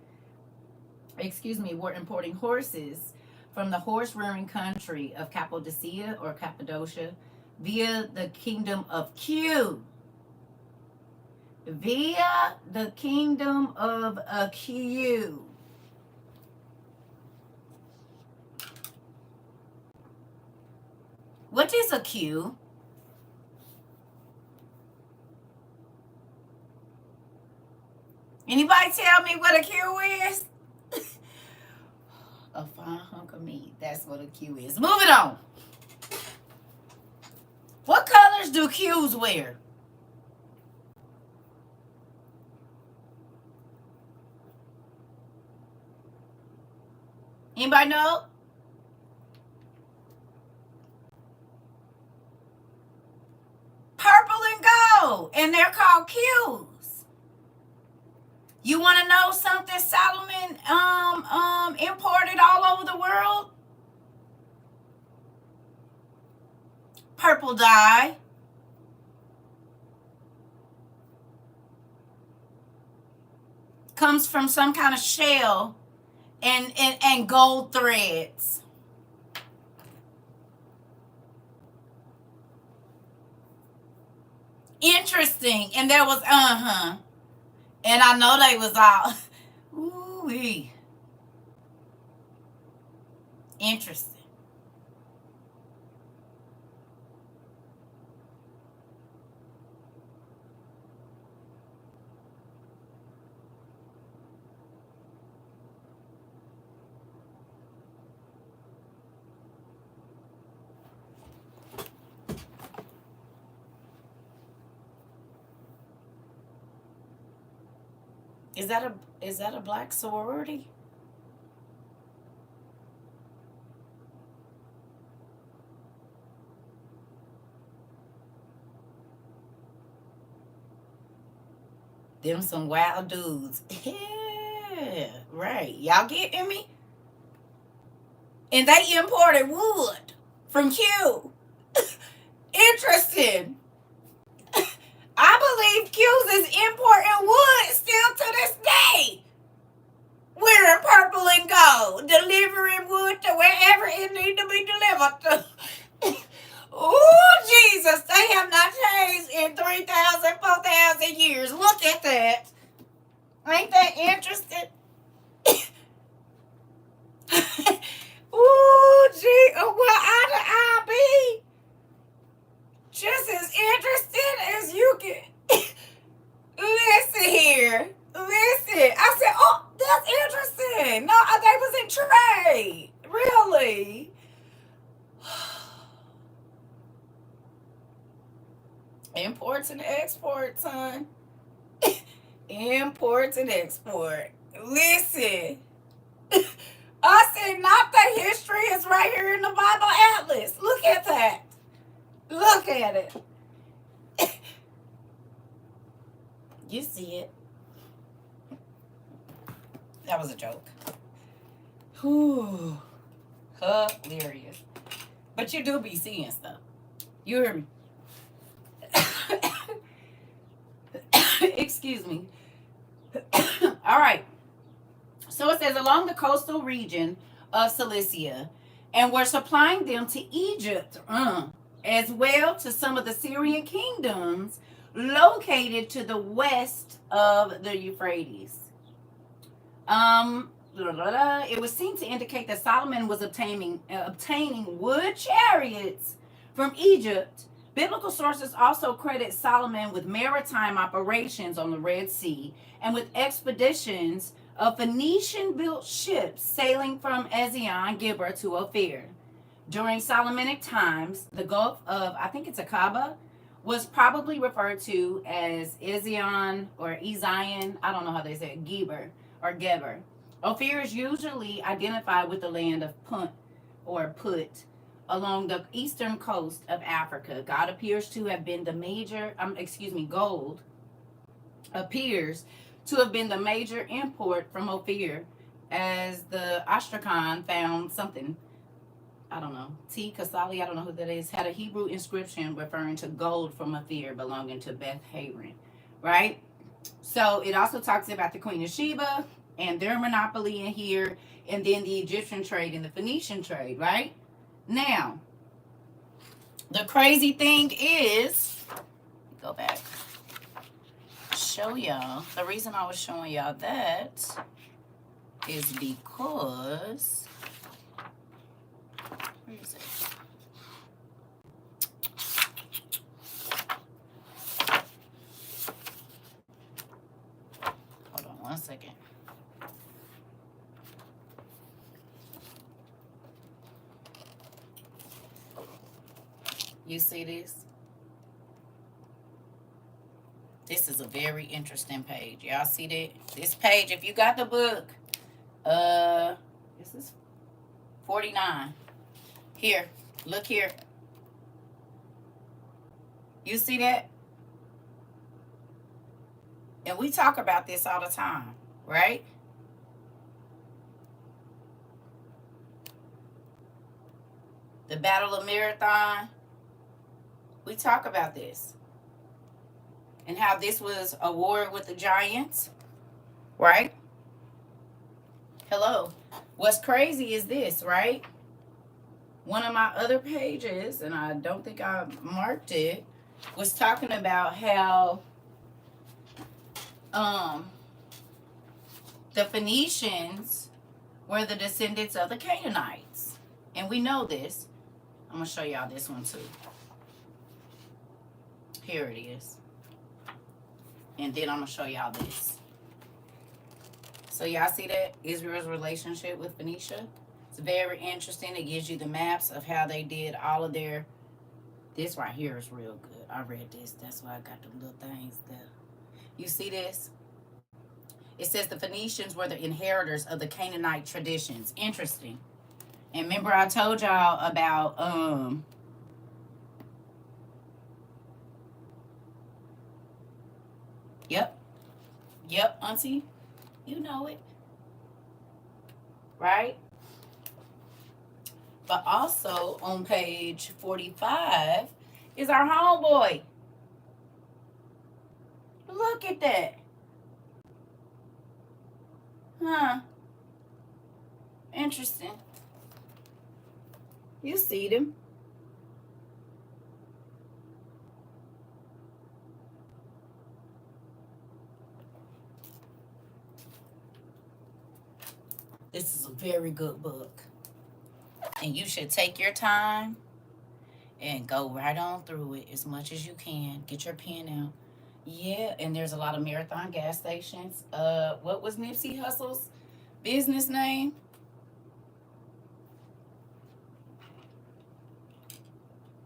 were importing horses from the horse-rearing country of Cappadocia or Cappadocia via the kingdom of Q. Via the kingdom of Q. What is a Q? Anybody tell me what a Q is? A fine hunk of meat. That's what a Q is. Moving on. What colors do Qs wear? Anybody know? Purple and gold. And they're called Qs. You want to know something Solomon imported all over the world? Purple dye. Comes from some kind of shell and gold threads. Interesting. And there was, and I know they was all, ooh-wee. Interesting. Is that a black sorority? Them some wild dudes. Yeah, right. Y'all getting me? And they imported wood from Q. Interesting. I believe Q's is importing wood still to this day. Wearing purple and gold, delivering wood to wherever it needs to be delivered to. Oh, Jesus, they have not changed in 3,000, 4,000 years. Look at that. Ain't that interesting? Ooh, gee, well, I be just as interested as you can. Listen here. Listen. I said, oh, that's interesting. No, they was in trade. Really? Imports and exports, son. Imports and export. Listen. I said, not the history is right here in the Bible Atlas. Look at that. Look at it. You see it. That was a joke. Whew. Hilarious. But you do be seeing stuff. You hear me? Excuse me. All right. So it says along the coastal region of Cilicia, and we're supplying them to Egypt, as well to some of the Syrian kingdoms located to the west of the Euphrates. It was seen to indicate that Solomon was obtaining wood chariots from Egypt. Biblical sources also credit Solomon with maritime operations on the Red Sea and with expeditions of Phoenician-built ships sailing from Ezion-Geber to Ophir. During Solomonic times, the Gulf of, I think it's Aqaba, was probably referred to as Ezion or Ezion, I don't know how they say it, Geber or Geber. Ophir is usually identified with the land of Punt or Put along the eastern coast of Africa. God appears to have been the major, gold appears to have been the major import from Ophir, as the Astrakhan found something, I don't know, T. Kasali, I don't know who that is, had a Hebrew inscription referring to gold from Ophir belonging to Beth Haran, right? So it also talks about the Queen of Sheba and their monopoly in here, and then the Egyptian trade and the Phoenician trade, right? Now, the crazy thing is, go back, show y'all. The reason I was showing y'all that is because, where is it? 1 second. You see this? This is a very interesting page. Y'all see that? This page, if you got the book, this is 49. Here, look here. You see that? And we talk about this all the time, right? The Battle of Marathon. We talk about this. And how this was a war with the giants, right? Hello. What's crazy is this, right? One of my other pages, and I don't think I marked it, was talking about how the Phoenicians were the descendants of the Canaanites. And we know this. I'm going to show y'all this one too. Here it is. And then I'm going to show y'all this. So y'all see that? Israel's relationship with Phoenicia. It's very interesting. It gives you the maps of how they did all of their... This right here is real good. I read this. That's why I got the little things there. You see this? It says the Phoenicians were the inheritors of the Canaanite traditions. Interesting. And remember I told y'all about... Yep, auntie. You know it. Right? But also on page 45 is our homeboy. Look at that. Huh. Interesting. You see them. This is a very good book. And you should take your time and go right on through it as much as you can. Get your pen out. Yeah, and there's a lot of Marathon gas stations. What was Nipsey Hussle's business name?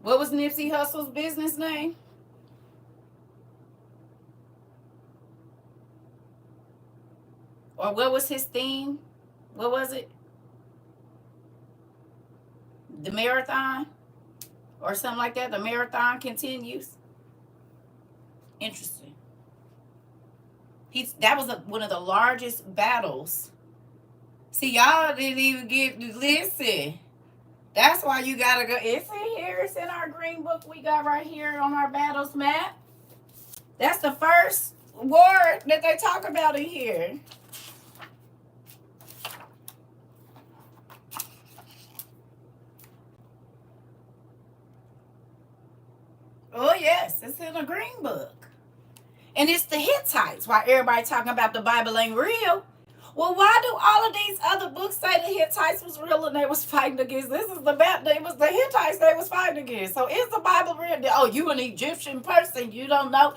What was Nipsey Hussle's business name? Or what was his theme? What was it? The marathon? Or something like that? The marathon continues? Interesting. That was one of the largest battles. See, y'all didn't even get to listen. That's why you gotta go. It's in here. It's in our green book we got right here on our battles map. That's the first war that they talk about in here. Oh, yes. It's in a green book. And it's the Hittites. Why everybody talking about the Bible ain't real. Well, why do all of these other books say the Hittites was real and they was fighting against? This is it was the Hittites they was fighting against. So is the Bible real? Oh, you an Egyptian person. You don't know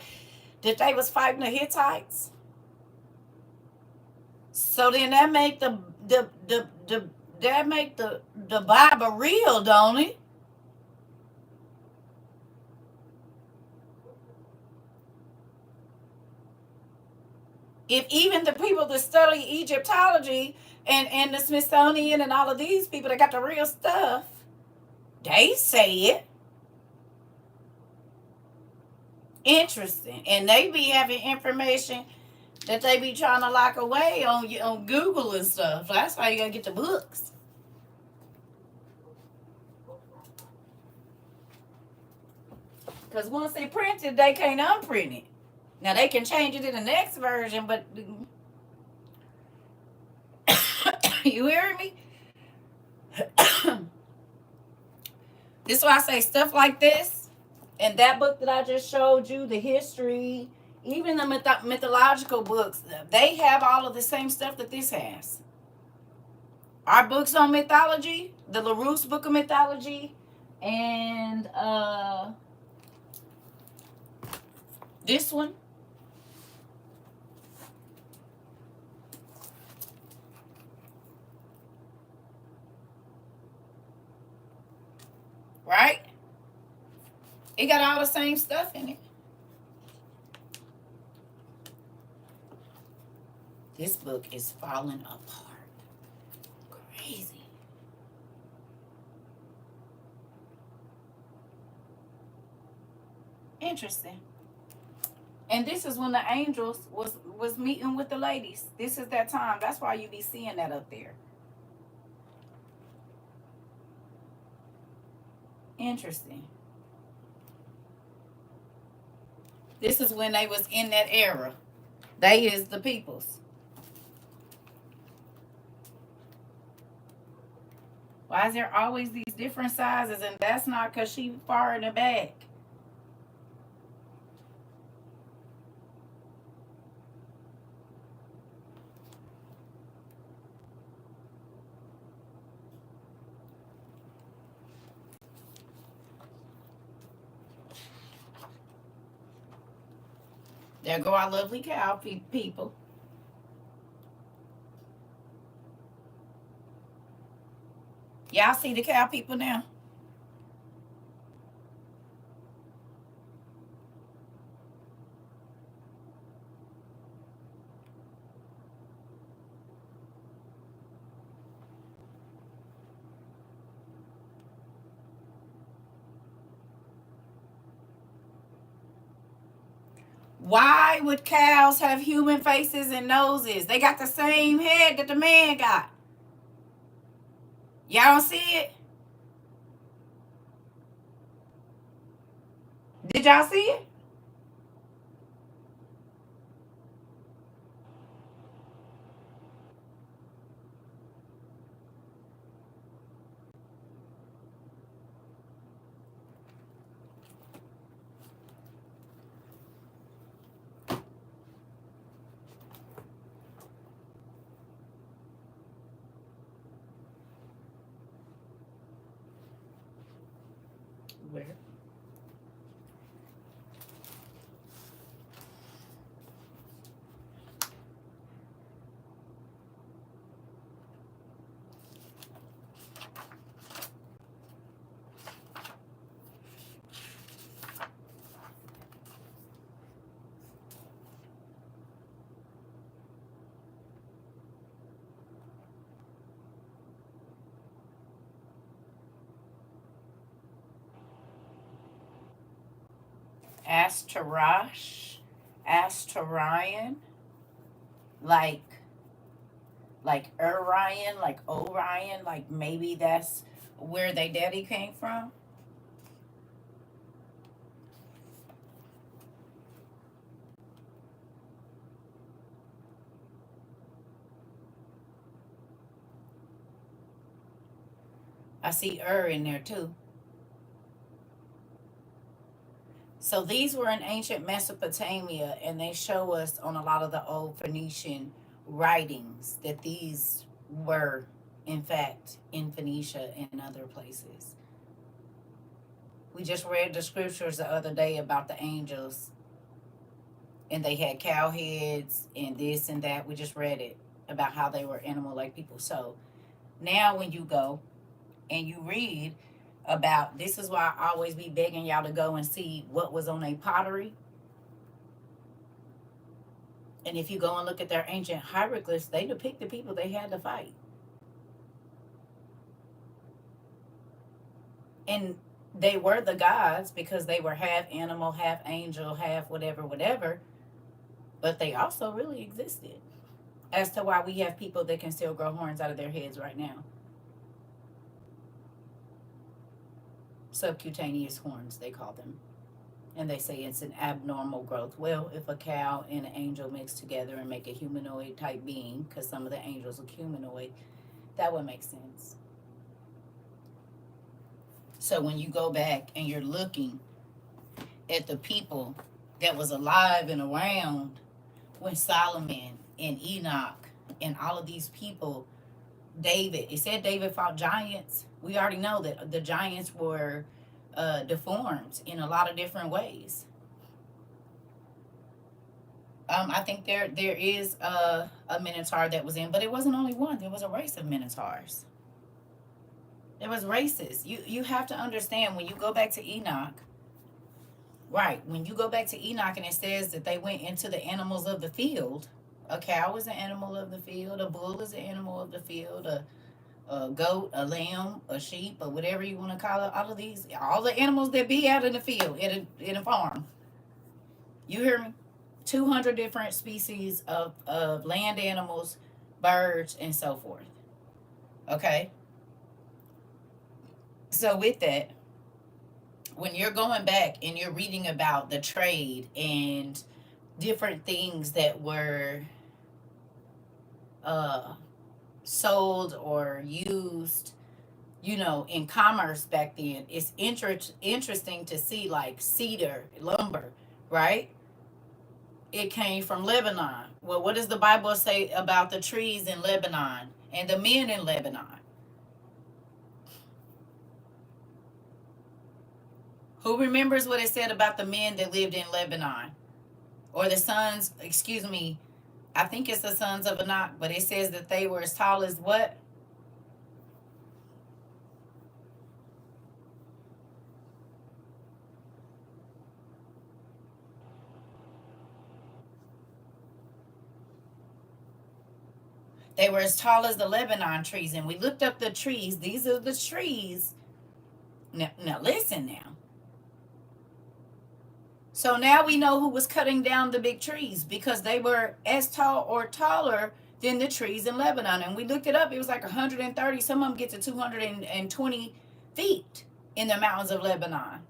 that they was fighting the Hittites? So then that make the Bible real, don't it? If even the people that study Egyptology and the Smithsonian and all of these people that got the real stuff, they say it. Interesting. And they be having information that they be trying to lock away on Google and stuff. That's why you gotta get the books. Because once they print it, they can't unprint it. Now they can change it in the next version, but you hear me? This is why I say stuff like this, and that book that I just showed you, the history, even the mythological books, they have all of the same stuff that this has. Our books on mythology, the LaRousse book of mythology, and this one. It got all the same stuff in it. This book is falling apart. Crazy. Interesting. And this is when the angels was meeting with the ladies. This is that time. That's why you be seeing that up there. Interesting. This is when they was in that era. They is the peoples. Why is there always these different sizes? And that's not because she far in the back. There go our lovely cow people. Y'all see the cow people now? Why would cows have human faces and noses? They got the same head that the man got. Y'all don't see it? Did y'all see it? Where? Astarash, Astarian, like Orion, like Orion, like maybe that's where they daddy came from. I see in there too. So these were in ancient Mesopotamia, and they show us on a lot of the old Phoenician writings that these were, in fact, in Phoenicia and other places. We just read the scriptures the other day about the angels, and they had cow heads and this and that. We just read it about how they were animal like people. So now when you go and you read about, this is why I always be begging y'all to go and see what was on a pottery. And if you go and look at their ancient hieroglyphs, they depict the people they had to fight. And they were the gods because they were half animal, half angel, half whatever, whatever. But they also really existed. As to why we have people that can still grow horns out of their heads right now. Subcutaneous horns, they call them. And they say it's an abnormal growth. Well, if a cow and an angel mix together and make a humanoid type being, because some of the angels look humanoid, that would make sense. So when you go back and you're looking at the people that was alive and around when Solomon and Enoch and all of these people, David, it said David fought giants. We already know that the giants were deformed in a lot of different ways. I think there is a minotaur that was in, but it wasn't only one. There was a race of minotaurs. There was races. You have to understand when you go back to Enoch, Right. When you go back to Enoch and it says that they went into the animals of the field, a cow is an animal of the field, a bull is an animal of the field, a goat, a lamb, a sheep, or whatever you want to call it. All of these, all the animals that be out in the field, in a farm. You hear me? 200 different species of land animals, birds, and so forth. Okay? So, with that, when you're going back and you're reading about the trade and different things that were uh, sold or used, in commerce back then, it's interesting to see like cedar lumber, right? It came from Lebanon. Well, what does the Bible say about the trees in Lebanon and the men in Lebanon? Who remembers what it said about the men that lived in Lebanon? Or the sons, excuse me, I think it's the sons of Anak, but it says that they were as tall as what? They were as tall as the Lebanon trees. And we looked up the trees. These are the trees. Now listen now. So now we know who was cutting down the big trees because they were as tall or taller than the trees in Lebanon. And we looked it up. It was like 130. Some of them get to 220 feet in the mountains of Lebanon.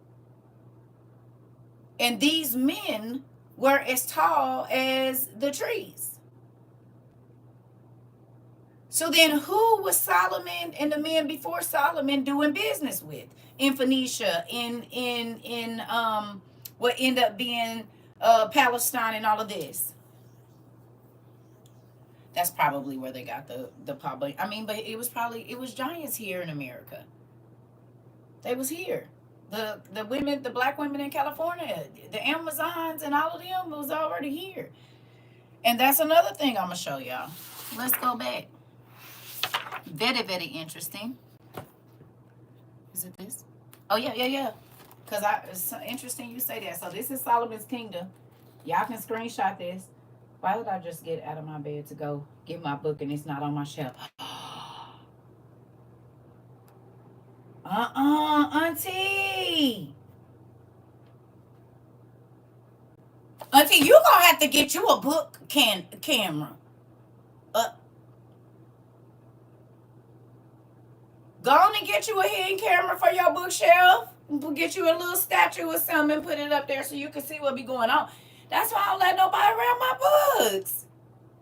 And these men were as tall as the trees. So then who was Solomon and the men before Solomon doing business with in Phoenicia, in what ended up being Palestine and all of this? That's probably where they got the probably. I mean, but it was giants here in America. They was here. The women, the black women in California, the Amazons and all of them was already here. And that's another thing I'm gonna show y'all. Let's go back. Very, very interesting. Is it this? Oh yeah, yeah, yeah. Cause it's interesting you say that. So this is Solomon's kingdom. Y'all can screenshot this. Why would I just get out of my bed to go get my book and it's not on my shelf? Auntie. Auntie, you gonna have to get you a book camera. Uh, Go on and get you a hidden camera for your bookshelf. Get you a little statue or something and put it up there so you can see what be going on. That's why I don't let nobody around my books.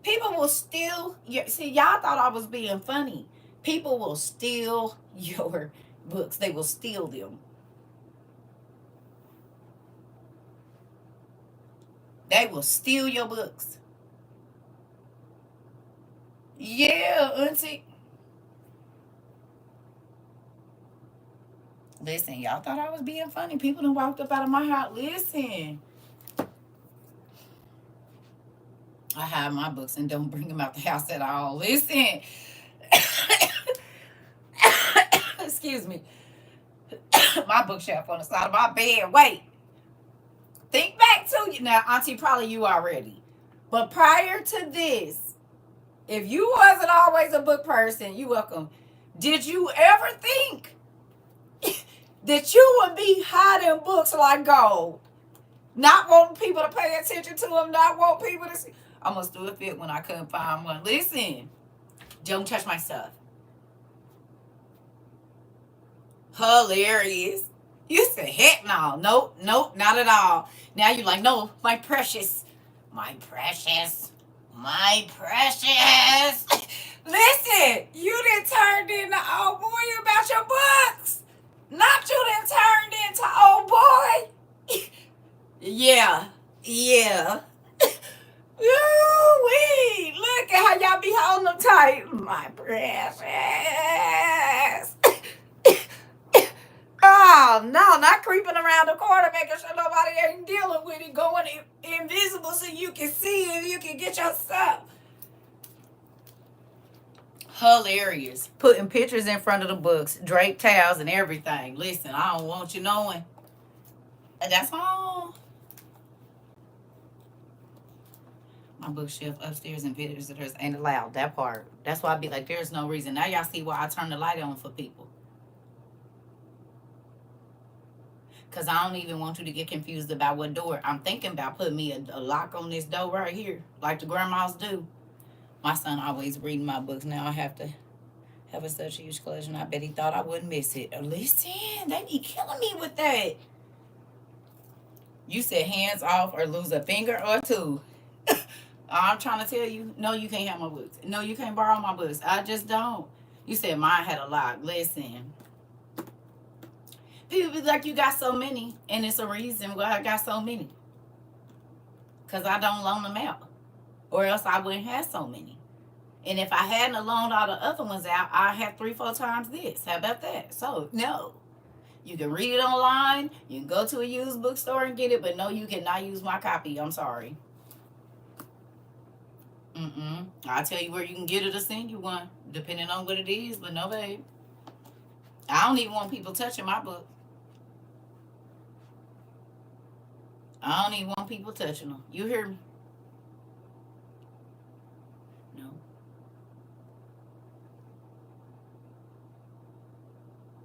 People will steal your. See, y'all thought I was being funny. People will steal your books. They will steal them. They will steal your books. Yeah, auntie. Listen, y'all thought I was being funny. People done walked up out of my house. Listen. I hide my books and don't bring them out the house at all. Listen. Excuse me. My bookshelf on the side of my bed. Wait. Think back to you. Now, Auntie, probably you already. But prior to this, if you wasn't always a book person, you welcome. Did you ever think that you would be hiding books like gold? Not wanting people to pay attention to them, not want people to see. I almost threw a fit when I couldn't find one. Listen, don't touch my stuff. Hilarious. You said, heck no. Nope, nope, not at all. Now you're like, no, my precious. My precious. My precious. Listen, you done turned into old boy about your books. Not you done turned into old boy. Yeah, yeah. Ooh-wee. Look at how y'all be holding them tight. My precious. Oh, no, not creeping around the corner, making sure nobody ain't dealing with it, going invisible so you can see and you can get your stuff. Hilarious. Putting pictures in front of the books, draped towels and everything. Listen, I don't want you knowing. That's all. My bookshelf upstairs and visitors ain't allowed. That part. That's why I be like, there's no reason. Now y'all see why I turn the light on for people. Because I don't even want you to get confused about what door. I'm thinking about putting me a lock on this door right here, like the grandmas do. My son always reading my books. Now I have to have a such huge collection. I bet he thought I wouldn't miss it. Listen, they be killing me with that. You said hands off or lose a finger or two. I'm trying to tell you, no, you can't have my books. No, you can't borrow my books. I just don't. You said mine had a lock. Listen, people be like, you got so many, and it's a reason why I got so many. Because I don't loan them out, or else I wouldn't have so many. And if I hadn't loaned all the other ones out, I'd have 3-4 times this. How about that? So, no. You can read it online. You can go to a used bookstore and get it, but no, you cannot use my copy. I'm sorry. I'll tell you where you can get it or send you one, depending on what it is, but no, babe. I don't even want people touching my book. I don't even want people touching them. You hear me? No.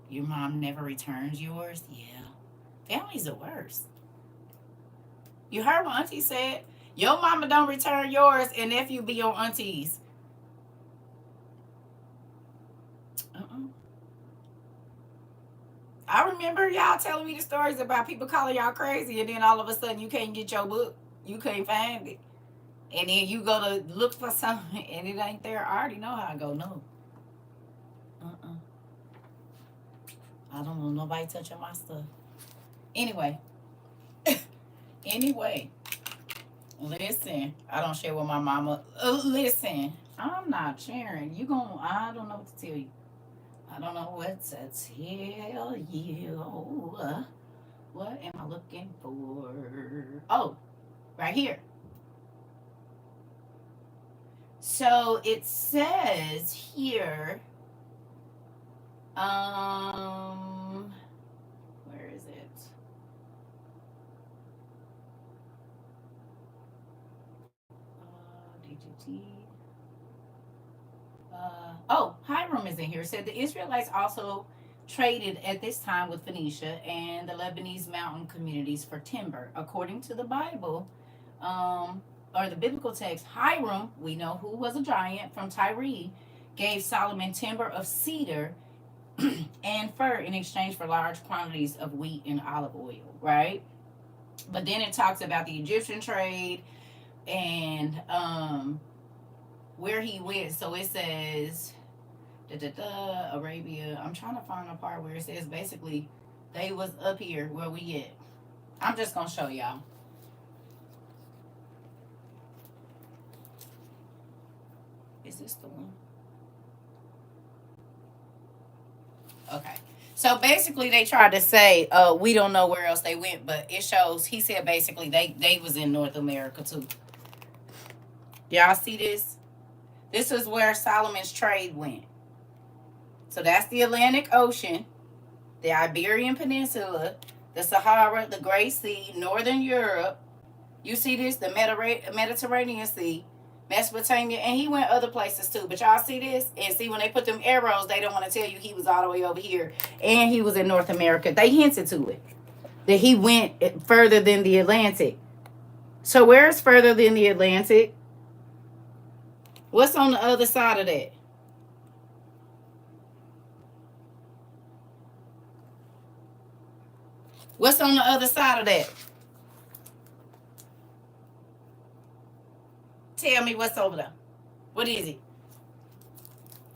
Your mom never returns yours? Yeah. Family's the worst. You heard what Auntie said? Your mama don't return yours, and nephew be your aunties. I remember y'all telling me the stories about people calling y'all crazy, and then all of a sudden you can't get your book. You can't find it. And then you go to look for something, and it ain't there. I already know how I go, no. I don't want nobody touching my stuff. Anyway. Listen, I don't share with my mama. Listen, I'm not sharing. I don't know what to tell you. I don't know what to tell you. What am I looking for? Oh, right here. So it says here, where is it? DGT. Hiram is in here. It said the Israelites also traded at this time with Phoenicia and the Lebanese mountain communities for timber. According to the Bible, or the biblical text, Hiram, we know who was a giant from Tyre, gave Solomon timber of cedar and fir in exchange for large quantities of wheat and olive oil, right? But then it talks about the Egyptian trade and where he went. So it says Arabia. I'm trying to find a part where it says basically they was up here where we at. I'm just gonna show y'all. Is this the one? Okay. So basically they tried to say, we don't know where else they went, but it shows he said basically they was in North America too. Y'all see this? This is where Solomon's trade went. So that's the Atlantic Ocean, the Iberian Peninsula, the Sahara, the Great Sea, Northern Europe. You see this? The Mediterranean Sea, Mesopotamia, and he went other places too. But y'all see this? And see when they put them arrows, they don't want to tell you he was all the way over here. And he was in North America. They hinted to it. That he went further than the Atlantic. So where's further than the Atlantic? What's on the other side of that? What's on the other side of that? Tell me what's over there. What is it?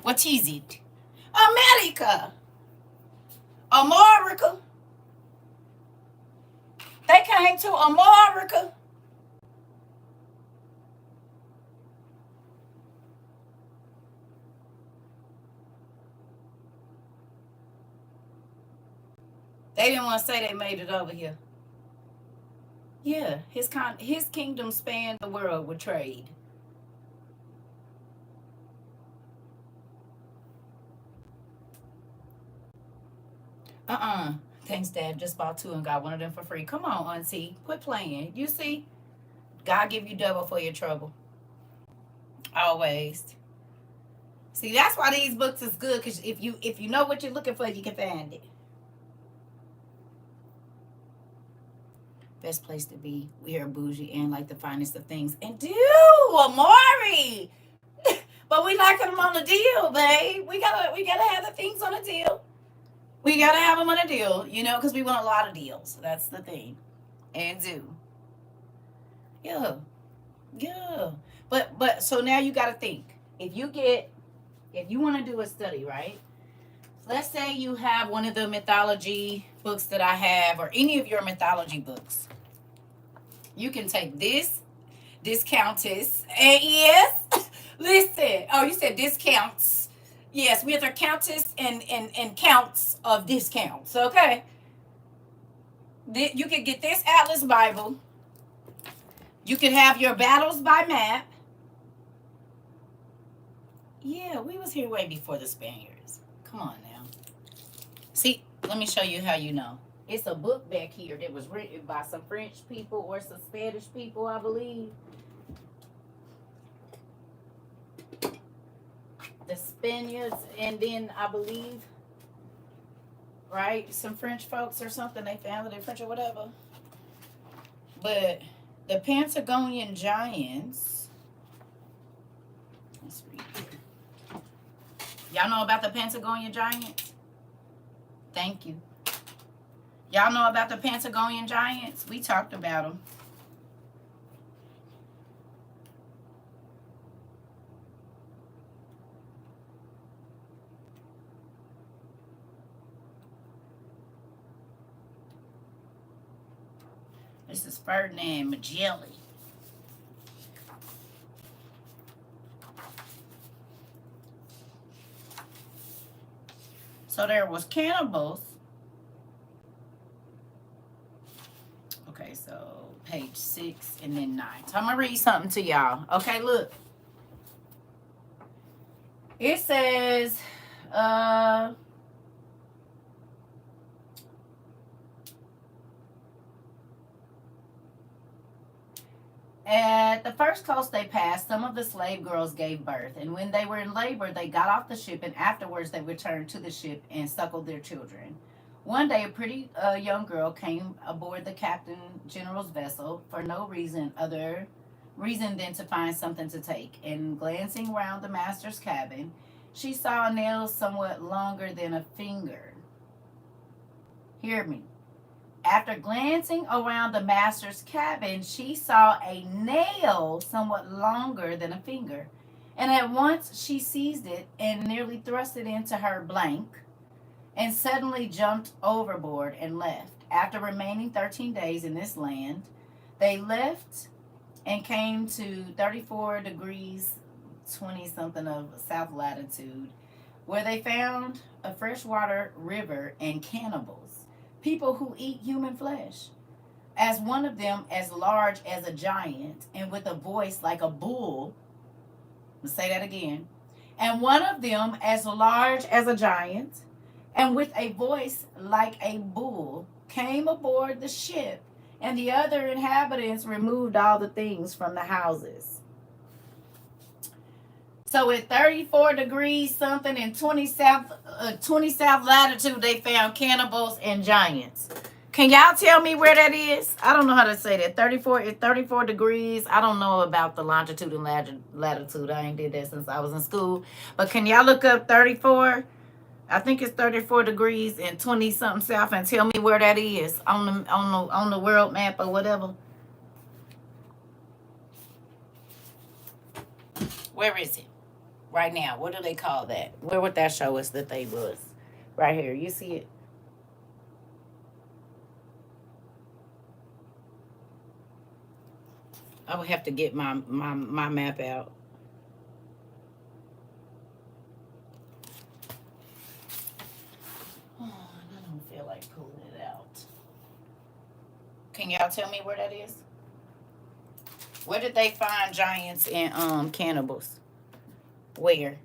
What is it? America. America. They came to America. They didn't want to say they made it over here. Yeah, his kingdom spanned the world with trade. Thanks, Dad. Just bought 2 and got one of them for free. Come on, Auntie. Quit playing. You see? God give you double for your trouble. Always. See, that's why these books is good, because if you know what you're looking for, you can find it. Best place to be. We are bougie and like the finest of things. And do, Amari. But we not them on the deal, babe. We gotta have the things on a deal. We gotta have them on a deal, because we want a lot of deals. That's the thing. And do. Yeah. Yeah. But so now you gotta think. If you want to do a study, right? Let's say you have one of the mythology books that I have, or any of your mythology books. You can take this countess, and yes, listen. Oh, you said discounts. Yes, we are countess and counts of discounts. Okay. You can get this Atlas Bible. You can have your battles by map. Yeah, we was here way before the Spaniards. Come on now. See, let me show you how you know. It's a book back here that was written by some French people or some Spanish people, I believe. The Spaniards, and then I believe, right, some French folks or something, they founded in French or whatever. But the Pantagonian giants, let's read here. Y'all know about the Pantagonian giants? Thank you. Y'all know about the Pantagonian giants? We talked about them. This is Ferdinand Magellan. So there was cannibals. Okay, so page 6 and then 9. So I'm going to read something to y'all. Okay, look. It says, at the first coast they passed, some of the slave girls gave birth, and when they were in labor, they got off the ship, and afterwards they returned to the ship and suckled their children. One day, a pretty young girl came aboard the captain general's vessel for no other reason than to find something to take. And glancing round the master's cabin, she saw a nail somewhat longer than a finger. Hear me. After glancing around the master's cabin, she saw a nail somewhat longer than a finger. And at once she seized it and nearly thrust it into her blank, and suddenly jumped overboard and left. After remaining 13 days in this land, they left and came to 34 degrees 20 something of south latitude, where they found a freshwater river and cannibals, people who eat human flesh. As one of them as large as a giant and with a voice like a bull. Let's say that again. And one of them as large as a giant and with a voice like a bull came aboard the ship, and the other inhabitants removed all the things from the houses. So at 34 degrees something and 20 south latitude, they found cannibals and giants. Can y'all tell me where that is? I don't know how to say that. 34 degrees. I don't know about the longitude and latitude. I ain't did that since I was in school. But can y'all look up 34? I think it's 34 degrees and 20 something south, and tell me where that is on the world map or whatever. Where is it? Right now, what do they call that? Where would that show us that they was? Right here. You see it? I would have to get my map out. Oh, I don't feel like pulling it out. Can y'all tell me where that is? Where did they find giants and cannibals? Where?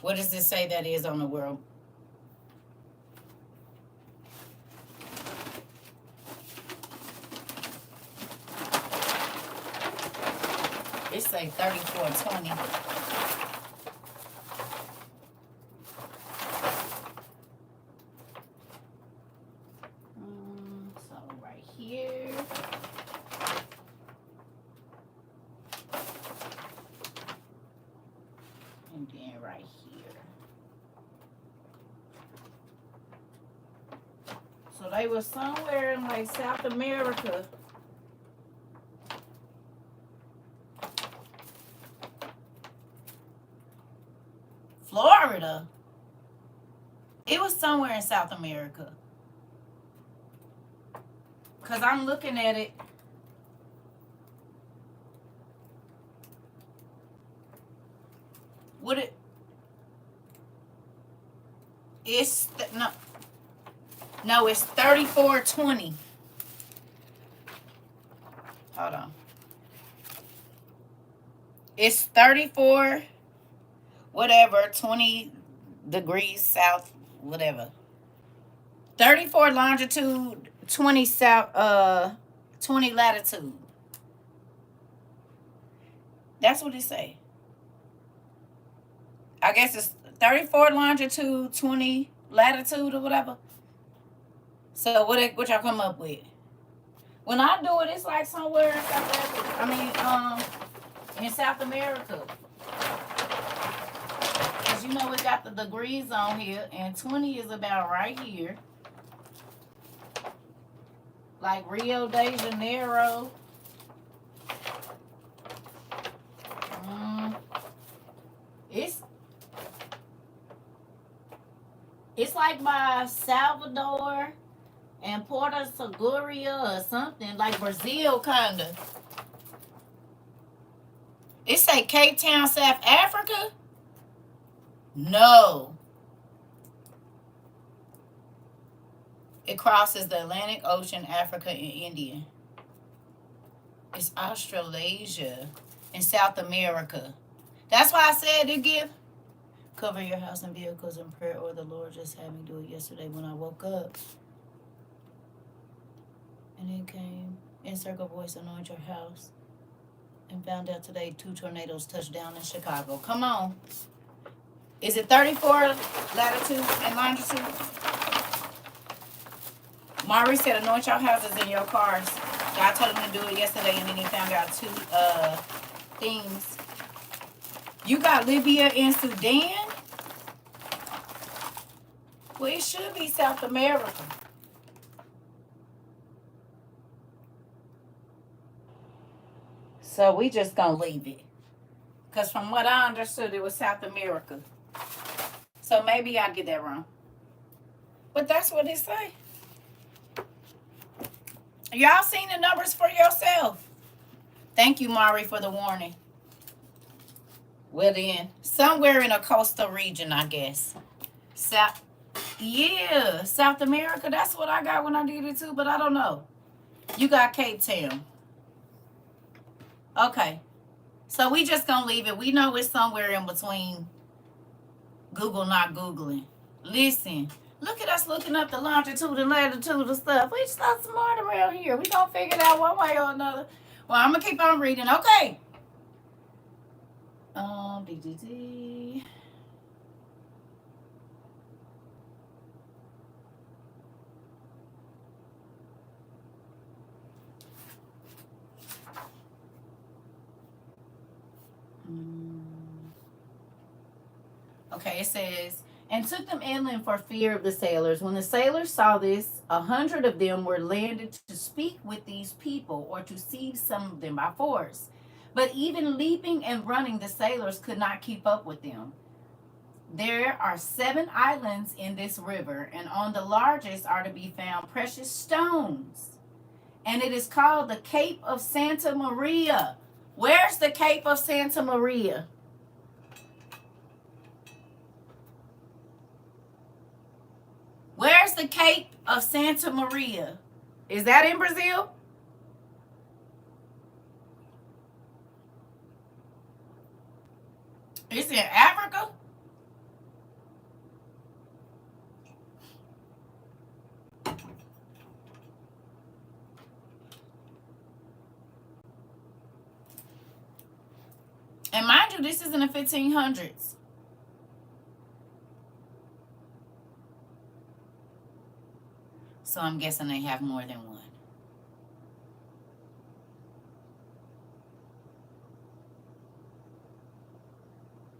What does this say that is on the world? It say 34.20. So right here. And then right here. So they were somewhere in like South America. Florida. It was somewhere in South America. Because I'm looking at it. Would it? It's no, it's 34.20. Hold on. It's 34 whatever 20 degrees south, whatever. 34 longitude, 20 south, 20 latitude. That's what it say. I guess it's 34 longitude, 20 latitude or whatever. So what y'all come up with? When I do it, it's like somewhere in South Africa. In South America. Because you know we got the degrees on here, and 20 is about right here. Like Rio de Janeiro. It's like by Salvador and Porto Seguro or something, like Brazil, kind of. It say Cape Town, South Africa? No. It crosses the Atlantic Ocean, Africa, and India. It's Australasia and South America. That's why I said to give. Cover your house and vehicles in prayer, or the Lord just had me do it yesterday when I woke up. And it came in CERCA voice, anoint your house. And found out today 2 tornadoes touched down in Chicago. Come on. Is it 34 latitude and longitude? Mari said anoint your houses and your cars. God told him to do it yesterday, and then he found out 2 things. You got Libya and Sudan? Well, it should be South America. So we just gonna leave it. Because from what I understood, it was South America. So maybe I get that wrong. But that's what it say. Y'all seen the numbers for yourself. Thank you, Mari, for the warning. Well then, somewhere in a coastal region, I guess. South America. That's what I got when I did it too, but I don't know. You got Cape Town. Okay. So we just gonna leave it. We know it's somewhere in between. Google not Googling. Listen, look at us looking up the longitude and latitude of stuff. We just not smart around here. We gonna figure it out one way or another. Well, I'm gonna keep on reading. Okay. DDD. Okay, it says, and took them inland for fear of the sailors. When the sailors saw this, 100 of them were landed to speak with these people, or to seize some of them by force. But even leaping and running, the sailors could not keep up with them. There are 7 islands in this river, and on the largest are to be found precious stones. And it is called the Cape of Santa Maria. Where's the Cape of Santa Maria? Where's the Cape of Santa Maria? Is that in Brazil? It's in Africa? And mind you, this is in the 1500s. So I'm guessing they have more than one.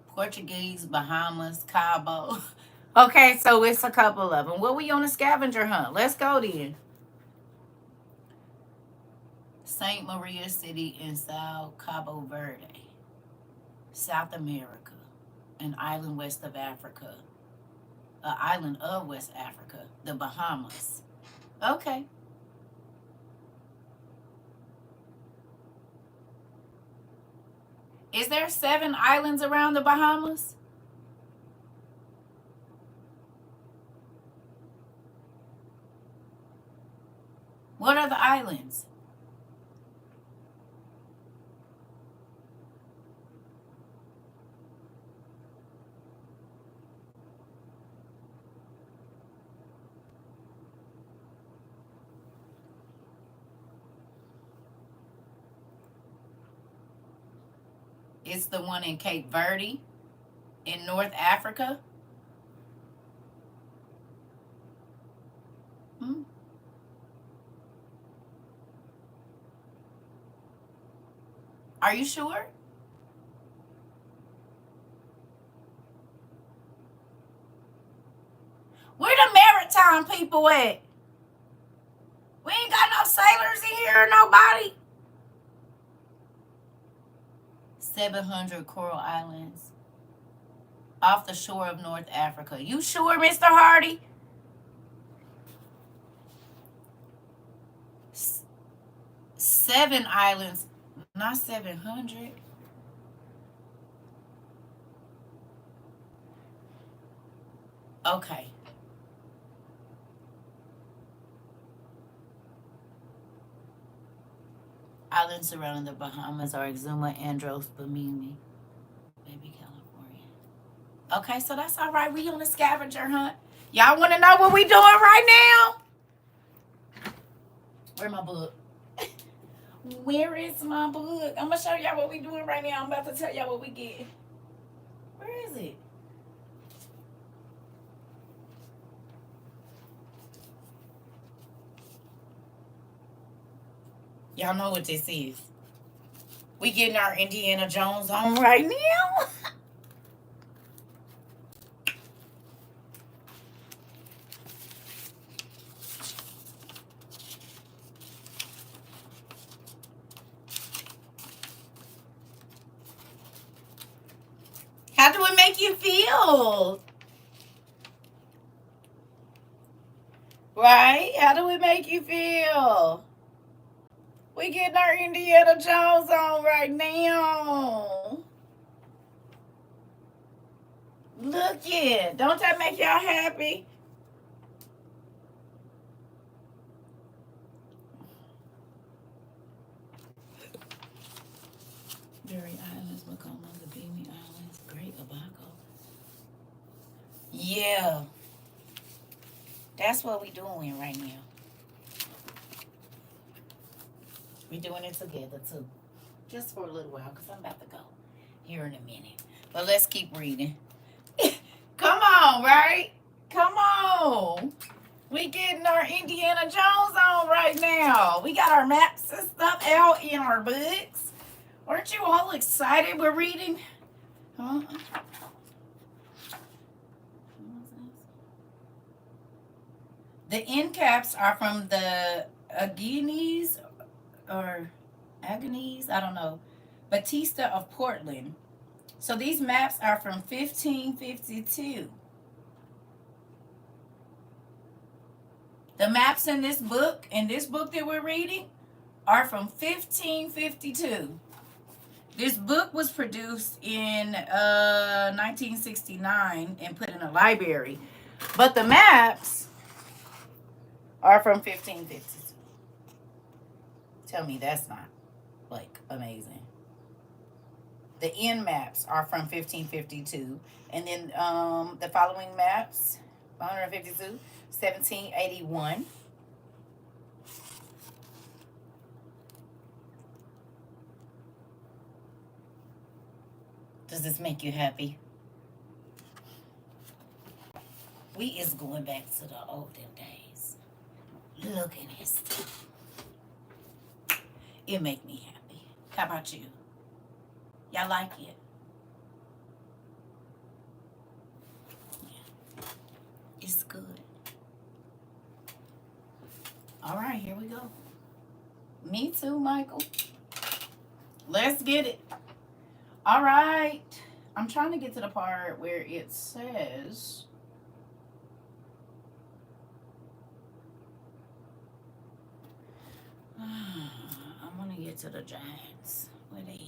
Portuguese, Bahamas, Cabo. Okay, so it's a couple of them. Well, we on a scavenger hunt. Let's go then. Saint Maria City in Sao Cabo Verde, South America, an island west of Africa, an island of West Africa, the Bahamas. Okay. Is there 7 islands around the Bahamas? What are the islands? It's the one in Cape Verde in North Africa. Hmm. Are you sure? Where the maritime people at? We ain't got no sailors in here or nobody. 700 coral islands off the shore of North Africa. You sure, Mr. Hardy? 7 islands, not 700. Okay. Islands surrounding the Bahamas are Exuma, Andros, Bimini, Baby, California. Okay, so that's all right. We on a scavenger hunt. Y'all want to know what we doing right now? Where's my book? Where is my book? I'm going to show y'all what we doing right now. I'm about to tell y'all what we get. Where is it? Y'all know what this is. We getting our Indiana Jones on right now. How do it make you feel? Right? How do it make you feel? We getting our Indiana Jones on right now. Look it. Don't that make y'all happy? Berry Islands, Macomb, the Beamy Islands, Great Abaco. Yeah. That's what we doing right now. We doing it together too. Just for a little while, because I'm about to go here in a minute. But let's keep reading. Come on, right? Come on. We getting our Indiana Jones on right now. We got our maps and stuff out in our books. Aren't you all excited we're reading? Huh? The end caps are from the Agonies or Agonies, I don't know, Batista of Portland. So these maps are from 1552. The maps in this book that we're reading, are from 1552. This book was produced in 1969 and put in a library. But the maps are from 1552. Tell me that's not, like, amazing. The end maps are from 1552. And then the following maps, 152, 1781. Does this make you happy? We is going back to the olden days. Look at this stuff. It make me happy. How about you? Y'all like it? Yeah. It's good. All right, here we go. Me too, Michael. Let's get it. All right. I'm trying to get to the part where it says... I want to get to the Giants. Where they at?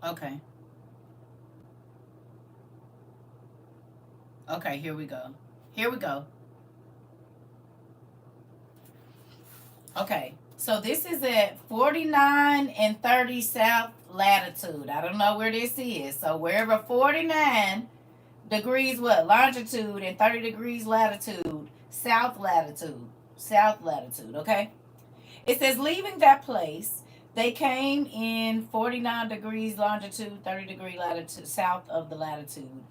Okay. Okay, here we go. Here we go. Okay, so this is at 49 and 30 south latitude. I don't know where this is. So wherever 49 degrees what longitude and 30 degrees latitude, south latitude, okay? It says leaving that place, they came in 49 degrees longitude, 30 degree latitude, south of the latitude.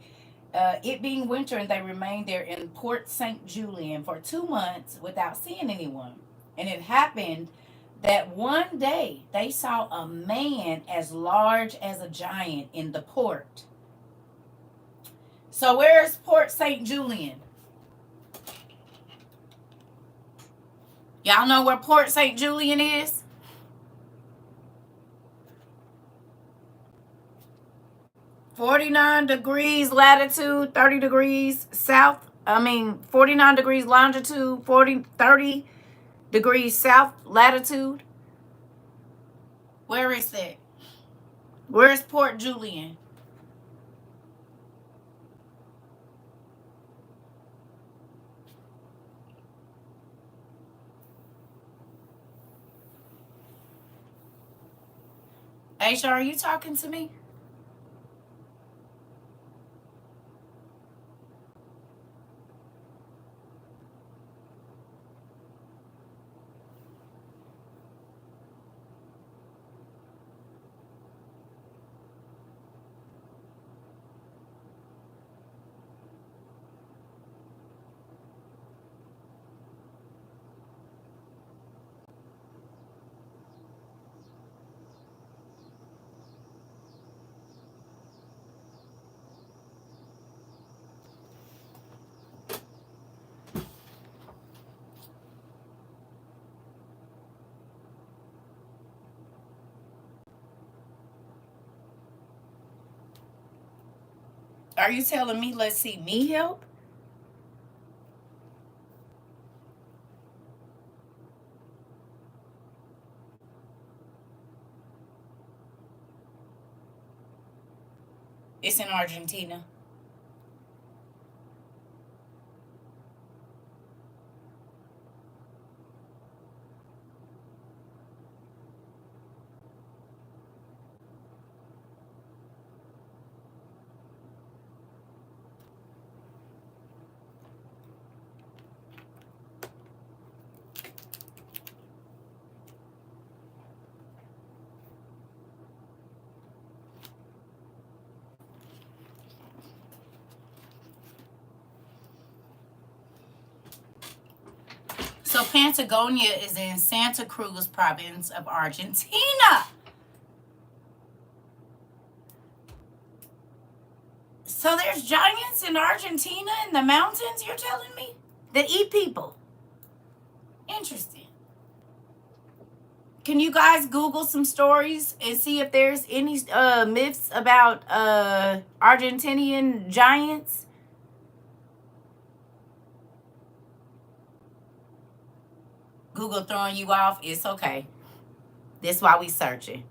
It being winter, and they remained there in Port St. Julian for 2 months without seeing anyone. And it happened that one day they saw a man as large as a giant in the port. So where's Port St. Julian? Y'all know where Port St. Julian is? (49 degrees latitude, 30 degrees south. 49 degrees longitude, 30 degrees south latitude. Where is that? Where is Port Julian? Aisha, are you talking to me? Are you telling me, let's see, me help? It's in Argentina. So Patagonia is in Santa Cruz province of Argentina. So there's giants in Argentina in the mountains, you're telling me? That eat people. Interesting. Can you guys Google some stories and see if there's any myths about Argentinian giants? Google throwing you off? It's okay. That's why we searching.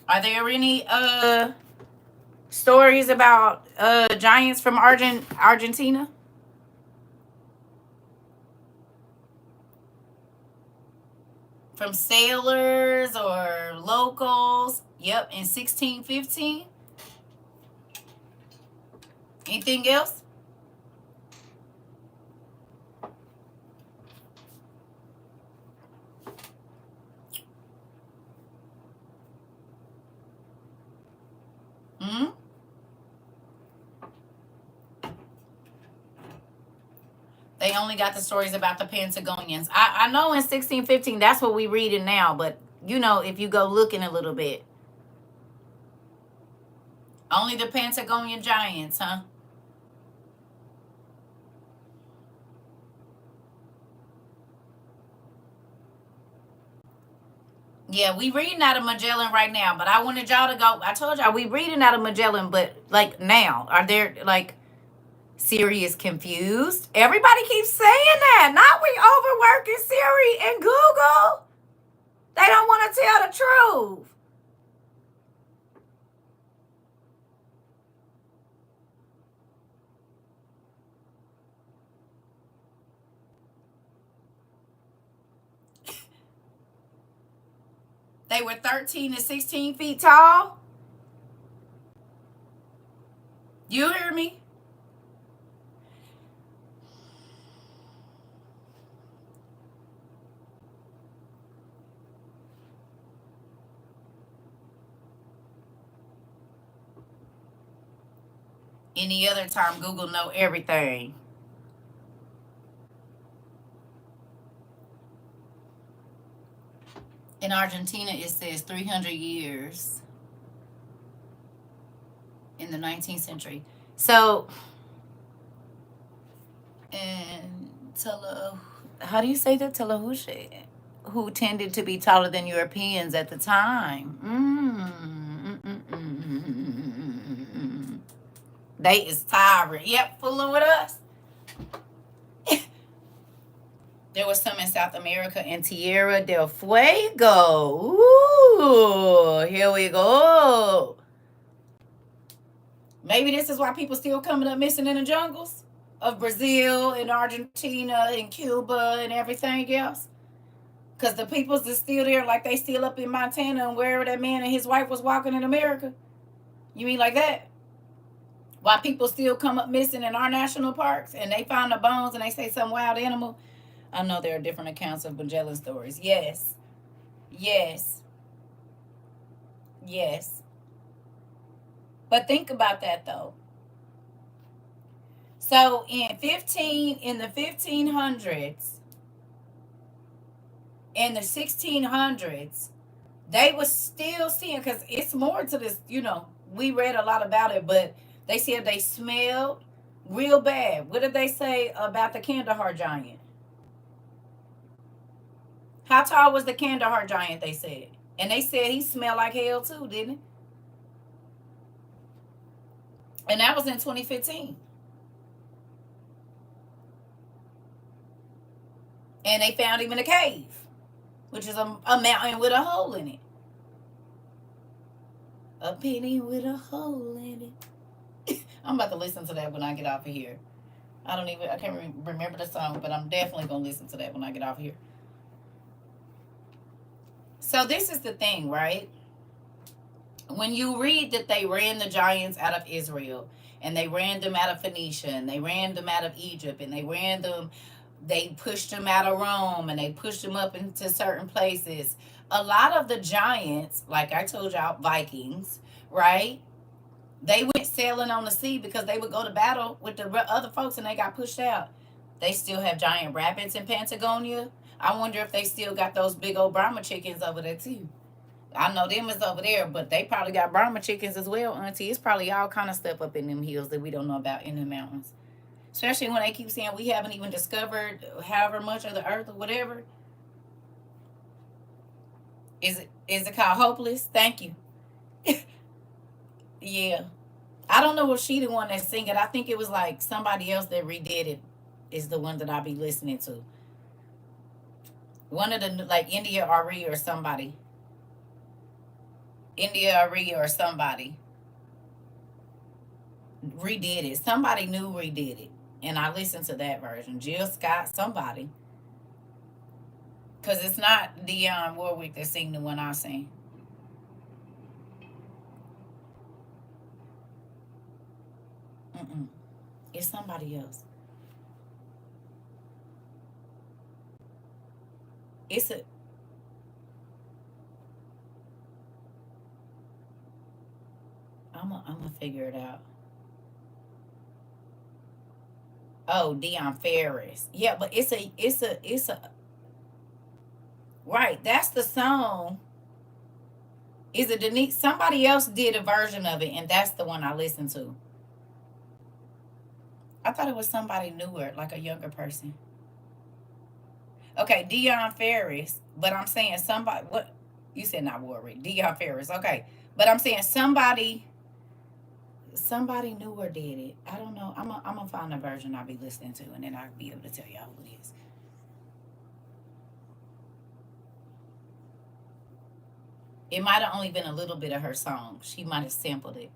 Are there any stories about giants from Argentina? from sailors or locals. Yep, in 1615. Anything else? Hmm. They only got the stories about the Patagonians. I know in 1615, that's what we reading now, but you know, if you go looking a little bit, only the Patagonian giants, huh? Yeah, we reading out of Magellan right now, but I wanted y'all to go. I told y'all we reading out of Magellan, but like now, are there like Siri is confused? Everybody keeps saying that. Not we overworking Siri and Google. They don't want to tell the truth. They were 13 to 16 feet tall. You hear me? Any other time, Google know everything. In Argentina, it says 300 years in the 19th century. So, and how do you say that? Tallahassee, who tended to be taller than Europeans at the time. They is tired. Yep, fooling with us. There was some in South America and Tierra del Fuego. Ooh, here we go. Maybe this is why people still coming up missing in the jungles of Brazil and Argentina and Cuba and everything else. Because the peoples is still there, like they still up in Montana and wherever that man and his wife was walking in America. You mean like that? Why people still come up missing in our national parks and they found the bones and they say some wild animal? I know there are different accounts of Magellan stories. Yes. Yes. Yes. But think about that though. So in the 1500s, in the 1600s, they was still seeing, because it's more to this, we read a lot about it, but they said they smelled real bad. What did they say about the Kandahar giant? How tall was the Kandahar giant, they said? And they said he smelled like hell too, didn't he? And that was in 2015. And they found him in a cave, which is a mountain with a hole in it. A penny with a hole in it. I'm about to listen to that when I get off of here. I can't remember the song, but I'm definitely going to listen to that when I get off of here. So this is the thing, right? When you read that they ran the giants out of Israel, and they ran them out of Phoenicia, and they ran them out of Egypt, and they pushed them out of Rome, and they pushed them up into certain places. A lot of the giants, like I told y'all, Vikings, right? They went sailing on the sea because they would go to battle with the other folks and they got pushed out. They still have giant rapids in Patagonia. I wonder if they still got those big old Brahma chickens over there too. I know them is over there, but they probably got Brahma chickens as well, Auntie. It's probably all kind of stuff up in them hills that we don't know about in the mountains. Especially when they keep saying we haven't even discovered however much of the earth or whatever. Is it called Hopeless? Thank you. Yeah. I don't know if she the one that sing it. I think it was like somebody else that redid it is the one that I be listening to. One of the, like, India Ari or somebody. India Ari or somebody redid it. Somebody new redid it. And I listened to that version. Jill Scott, somebody. Because it's not Dionne Warwick that sing the one I sing. Mm-mm. It's somebody else. It's a. I'm gonna figure it out. Oh, Dion Ferris. Yeah, but it's a right. That's the song. Is it Denise? Somebody else did a version of it, and that's the one I listened to. I thought it was somebody newer, like a younger person. Okay, Dion Ferris. But I'm saying somebody. What you said? Not Warwick. Dion Ferris. Okay, but I'm saying somebody newer did it. I don't know. I'm gonna find a version I'll be listening to, and then I'll be able to tell y'all who it is. It might have only been a little bit of her song. She might have sampled it.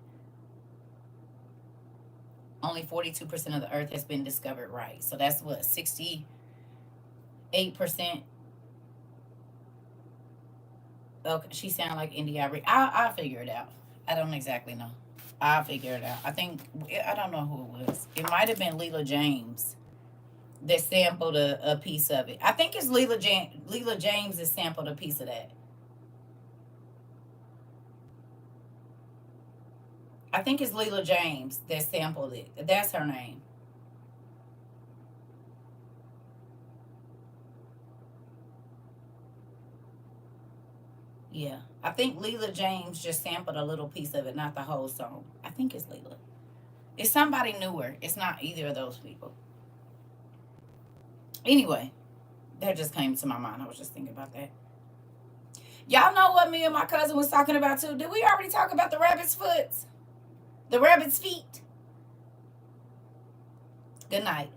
Only 42% of the earth has been discovered, right? So that's what, 68%. Okay, she sounded like Indie Ivory. I'll figure it out. I don't exactly know. I'll figure it out. I don't know who it was. It might have been Leela James that sampled a piece of it. I think it's Leela James that sampled a piece of that. I think it's Leela James that sampled it. That's her name. Yeah. I think Leela James just sampled a little piece of it, not the whole song. I think it's Leela. It's somebody newer. It's not either of those people. Anyway, that just came to my mind. I was just thinking about that. Y'all know what me and my cousin was talking about too? Did we already talk about the rabbit's foot? The rabbit's feet? Good night.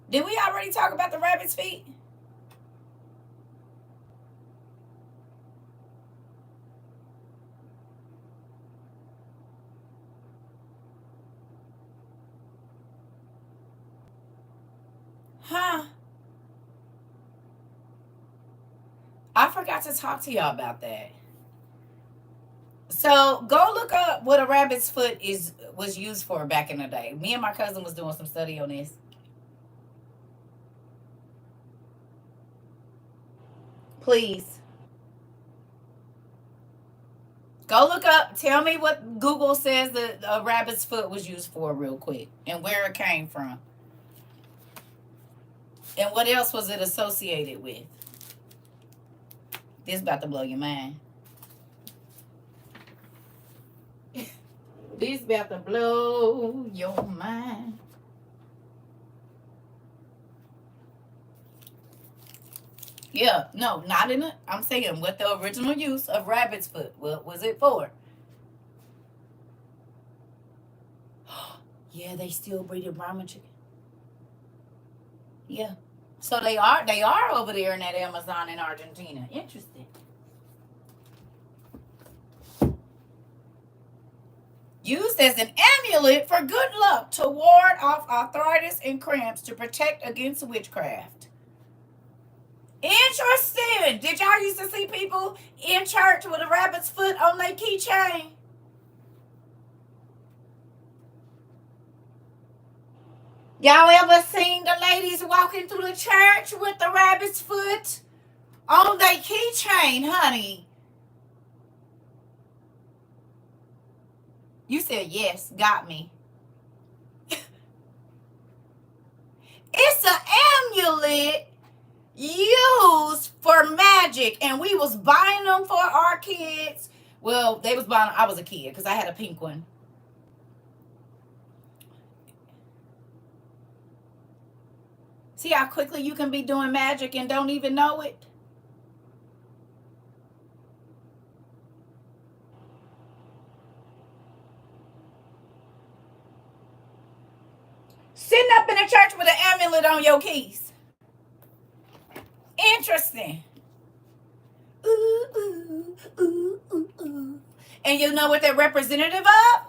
Did we already talk about the rabbit's feet? Huh? I forgot to talk to y'all about that. So go look up what a rabbit's foot is was used for back in the day. Me and my cousin was doing some study on this. Please. Go look up. Tell me what Google says that a rabbit's foot was used for, real quick, and where it came from, and what else was it associated with. This about to blow your mind. This about to blow your mind. Yeah, no, not in it. I'm saying what the original use of rabbit's foot. What was it for? Yeah, they still breeding Brahma chicken. Yeah. So they are over there in that Amazon in Argentina. Interesting. Used as an amulet for good luck to ward off arthritis and cramps to protect against witchcraft. Interesting. Did y'all used to see people in church with a rabbit's foot on their keychain? Y'all ever seen the ladies walking through the church with the rabbit's foot on their keychain, honey? You said yes, got me. It's an amulet used for magic, and we was buying them for our kids. Well, they was buying. I was a kid because I had a pink one. See how quickly you can be doing magic and don't even know it. Sitting up in the church with an amulet on your keys. Interesting. Ooh, ooh, ooh, ooh, ooh. And you know what they're representative of?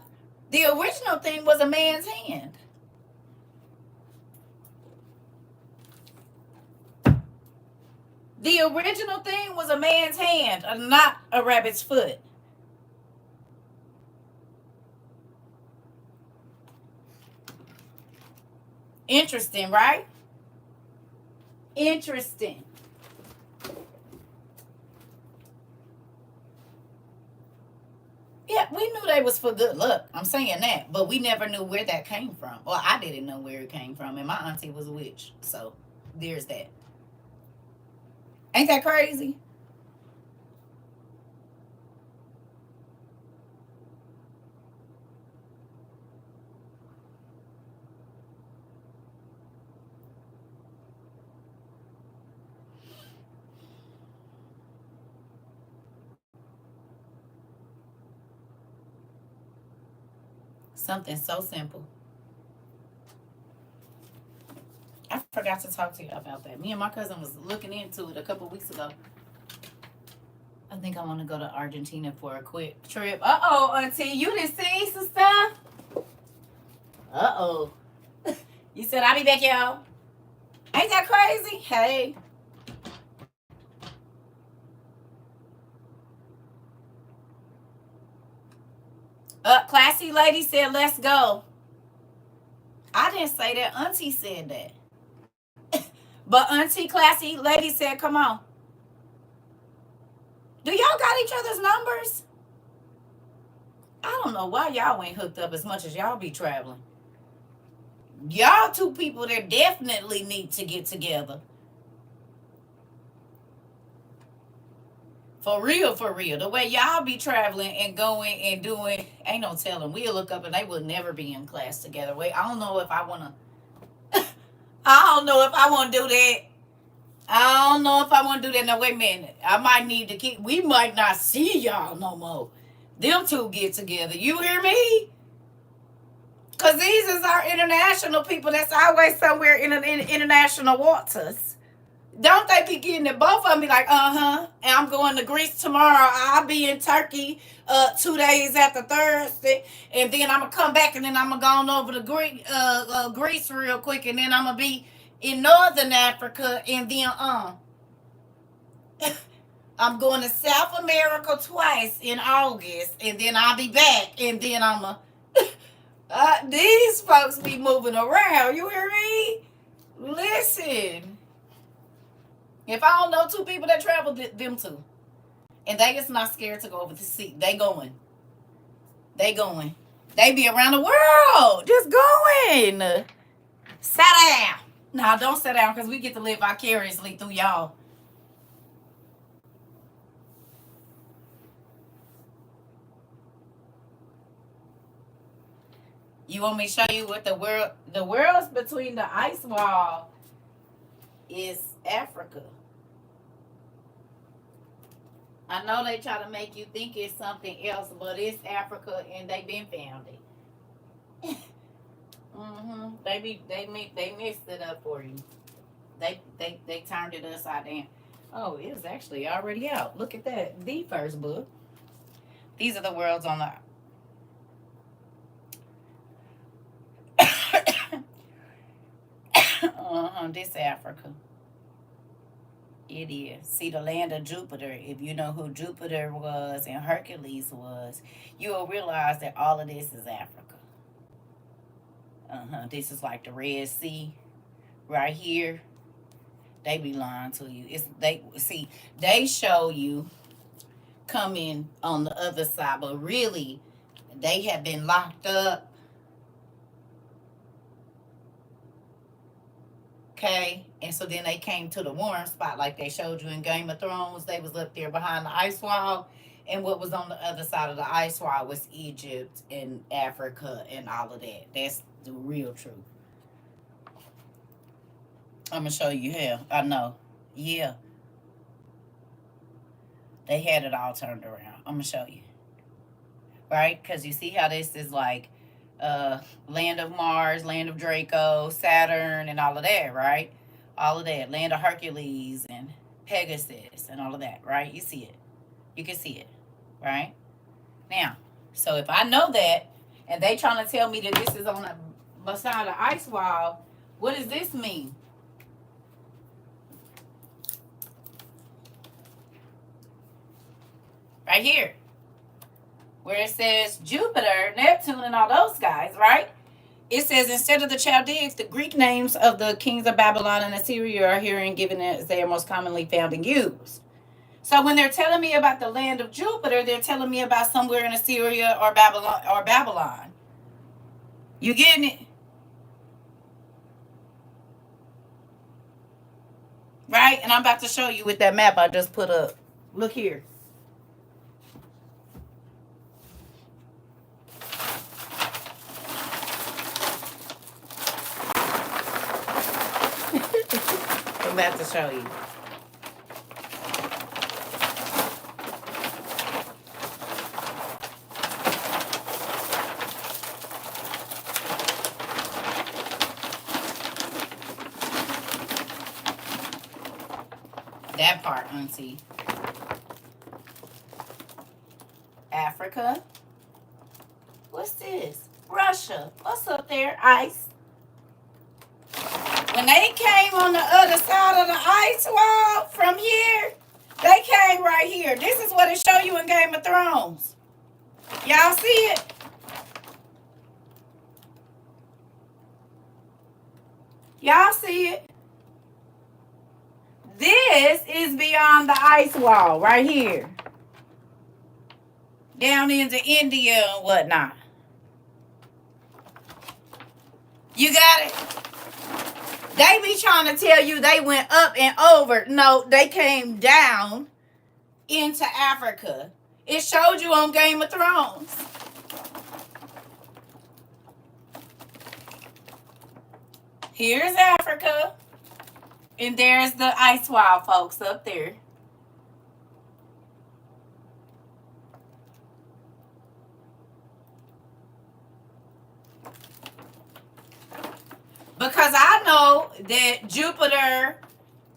The original thing was a man's hand. The original thing was a man's hand, not a rabbit's foot. Interesting, right? Interesting. Yeah, we knew they was for good luck. I'm saying that, but we never knew where that came from. Well, I didn't know where it came from, and my auntie was a witch. So there's that. Ain't that crazy? Something so simple. I forgot to talk to you about that. Me and my cousin was looking into it a couple weeks ago. I think I want to go to Argentina for a quick trip. Uh oh, Auntie, you done seen some stuff? Uh oh. You said I'll be back, y'all. Ain't that crazy? Hey. Classy lady said, let's go. I didn't say that. Auntie said that. But Auntie Classy lady said, come on. Do y'all got each other's numbers? I don't know why y'all ain't hooked up as much as y'all be traveling. Y'all two people that definitely need to get together. For real, for real. The way y'all be traveling and going and doing, ain't no telling. We'll look up and they will never be in class together. Wait, I don't know if I want to. I don't know if I want to do that. I don't know if I want to do that. No, wait a minute. I might need to keep. We might not see y'all no more. Them two get together. You hear me? Because these is our international people that's always somewhere in international waters. Don't they be getting it? Both of them be like, uh-huh. And I'm going to Greece tomorrow. I'll be in Turkey 2 days after Thursday. And then I'm going to come back and then I'm going to go on over to Greece real quick. And then I'm going to be in Northern Africa. And then I'm going to South America twice in August. And then I'll be back. And then I'm going to... these folks be moving around. You hear me? Listen. If I don't know two people that travel, them two. And they just not scared to go over to see. They going. They going. They be around the world. Just going. Sit down. Now, don't sit down because we get to live vicariously through y'all. You want me to show you what the world's between the ice wall is Africa. I know they try to make you think it's something else, but it's Africa and they been found it. They mixed it up for you. They turned it upside down. Oh, it was actually already out. Look at that. The first book. These are the worlds on the this Africa. It is. See, the land of Jupiter, if you know who Jupiter was and Hercules was, you will realize that all of this is Africa. This is like the Red Sea right here. They be lying to you. They show you coming on the other side, but really they have been locked up. Okay, and so then they came to the warm spot like they showed you in Game of Thrones. They was up there behind the ice wall, and what was on the other side of the ice wall was Egypt and Africa and all of that. That's the real truth. I'm gonna show you how. I know. Yeah, they had it all turned around. I'm gonna show you. Right? Because you see how this is like land of Mars, land of Draco, Saturn, and all of that, right? All of that. Land of Hercules and Pegasus and all of that, right? You see it. You can see it, right? Now, so if I know that and they trying to tell me that this is on the beside the ice wall, what does this mean? right here, where it says Jupiter, Neptune, and all those guys, right? It says instead of the Chaldeans, the Greek names of the kings of Babylon and Assyria are here and given as they are most commonly found and used. So when they're telling me about the land of Jupiter, they're telling me about somewhere in Assyria or Babylon. You getting it? Right? And I'm about to show you with that map I just put up. Look here. I'm about to show you. That part, auntie. Africa. What's this? Russia. What's up there? Ice. When they came on the other side of the ice wall from here, they came right here. This is what it show you in Game of Thrones. Y'all see it? Y'all see it? This is beyond the ice wall right here. Down into India and whatnot. You got it? They be trying to tell you they went up and over. No, they came down into Africa. It showed you on Game of Thrones. Here's Africa. And there's the ice wall, folks, up there. Because I know that Jupiter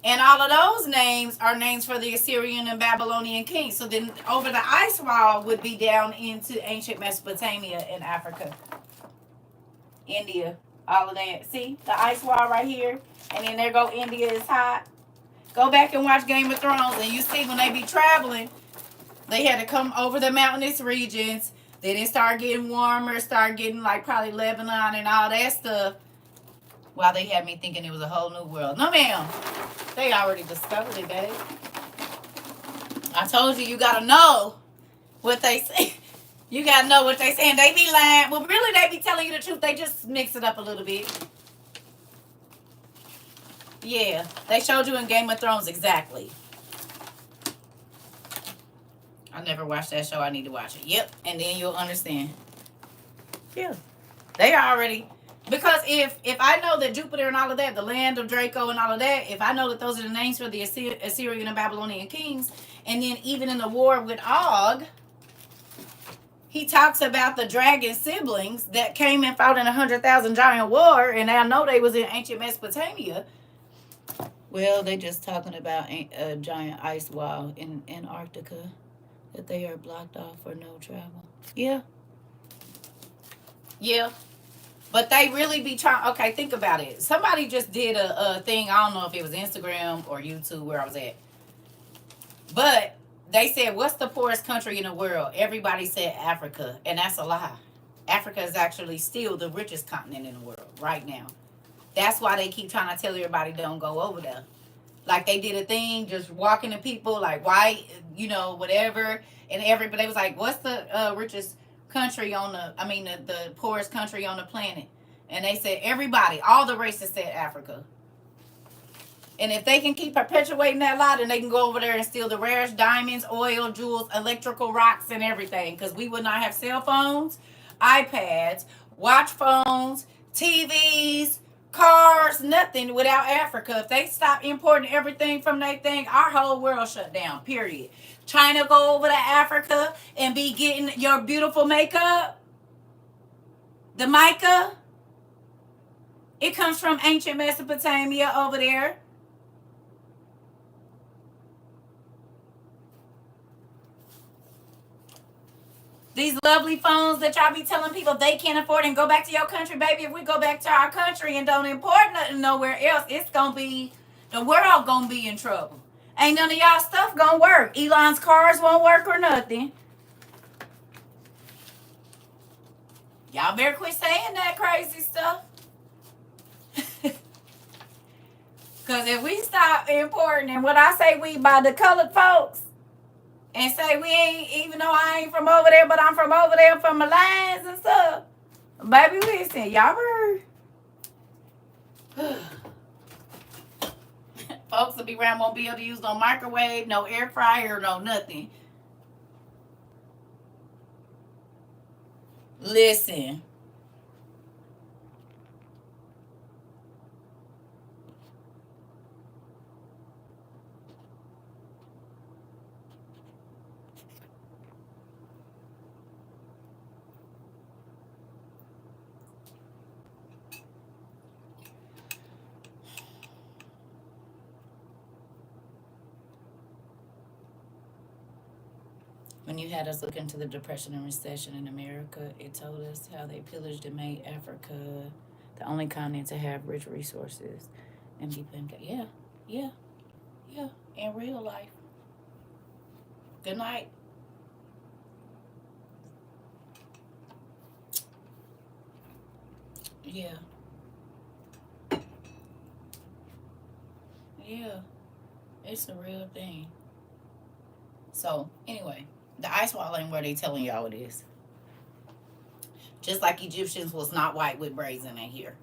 and all of those names are names for the Assyrian and Babylonian kings. So then over the ice wall would be down into ancient Mesopotamia and Africa. India, all of that. See, the ice wall right here. And then there go India is hot. Go back and watch Game of Thrones and you see when they be traveling, they had to come over the mountainous regions. Then it started getting warmer, started getting like probably Lebanon and all that stuff. Wow, they had me thinking it was a whole new world. No, ma'am. They already discovered it, babe. I told you, you got to know what they say. You got to know what they saying. They be lying. Well, really, they be telling you the truth. They just mix it up a little bit. Yeah, they showed you in Game of Thrones exactly. I never watched that show. I need to watch it. Yep, and then you'll understand. Yeah, they already... Because if I know that Jupiter and all of that, the land of Draco and all of that, if I know that those are the names for the Assyrian and Babylonian kings, and then even in the war with Og, he talks about the dragon siblings that came and fought in 100,000 giant war, and I know they was in ancient Mesopotamia. Well, they just talking about a giant ice wall in Antarctica, that they are blocked off for no travel. Yeah. Yeah. But they really be trying... Okay, think about it. Somebody just did a thing. I don't know if it was Instagram or YouTube where I was at. But they said, what's the poorest country in the world? Everybody said Africa. And that's a lie. Africa is actually still the richest continent in the world right now. That's why they keep trying to tell everybody don't go over there. Like they did a thing, just walking to people like white, you know, whatever. And everybody was like, what's the richest country on the poorest country on the planet? And they said everybody, all the races said Africa. And if they can keep perpetuating that lie, then they can go over there and steal the rarest diamonds, oil, jewels, electrical rocks, and everything. Because we would not have cell phones, iPads, watch phones, TVs, cars, nothing without Africa. If they stop importing everything from that thing, our whole world shut down, period. China go over to Africa and be getting your beautiful makeup. The mica. It comes from ancient Mesopotamia over there. These lovely phones that y'all be telling people they can't afford and go back to your country, baby. If we go back to our country and don't import nothing nowhere else, it's going to be, the world going to be in trouble. Ain't none of y'all stuff gonna work. Elon's cars won't work or nothing. Y'all better quit saying that crazy stuff. Because if we stop importing, and when I say we, by the colored folks, and say we ain't, even though I ain't from over there, but I'm from over there from the lines and stuff. Baby, listen, y'all heard. Folks will be around, won't be able to use no microwave, no air fryer, no nothing. Listen. When you had us look into the Depression and Recession in America, it told us how they pillaged and made Africa the only continent to have rich resources and people in. Yeah, yeah, yeah. In real life. Good night. Yeah, yeah. It's a real thing. So anyway, the ice wall ain't where they telling y'all it is. Just like Egyptians was not white with braids in their hair.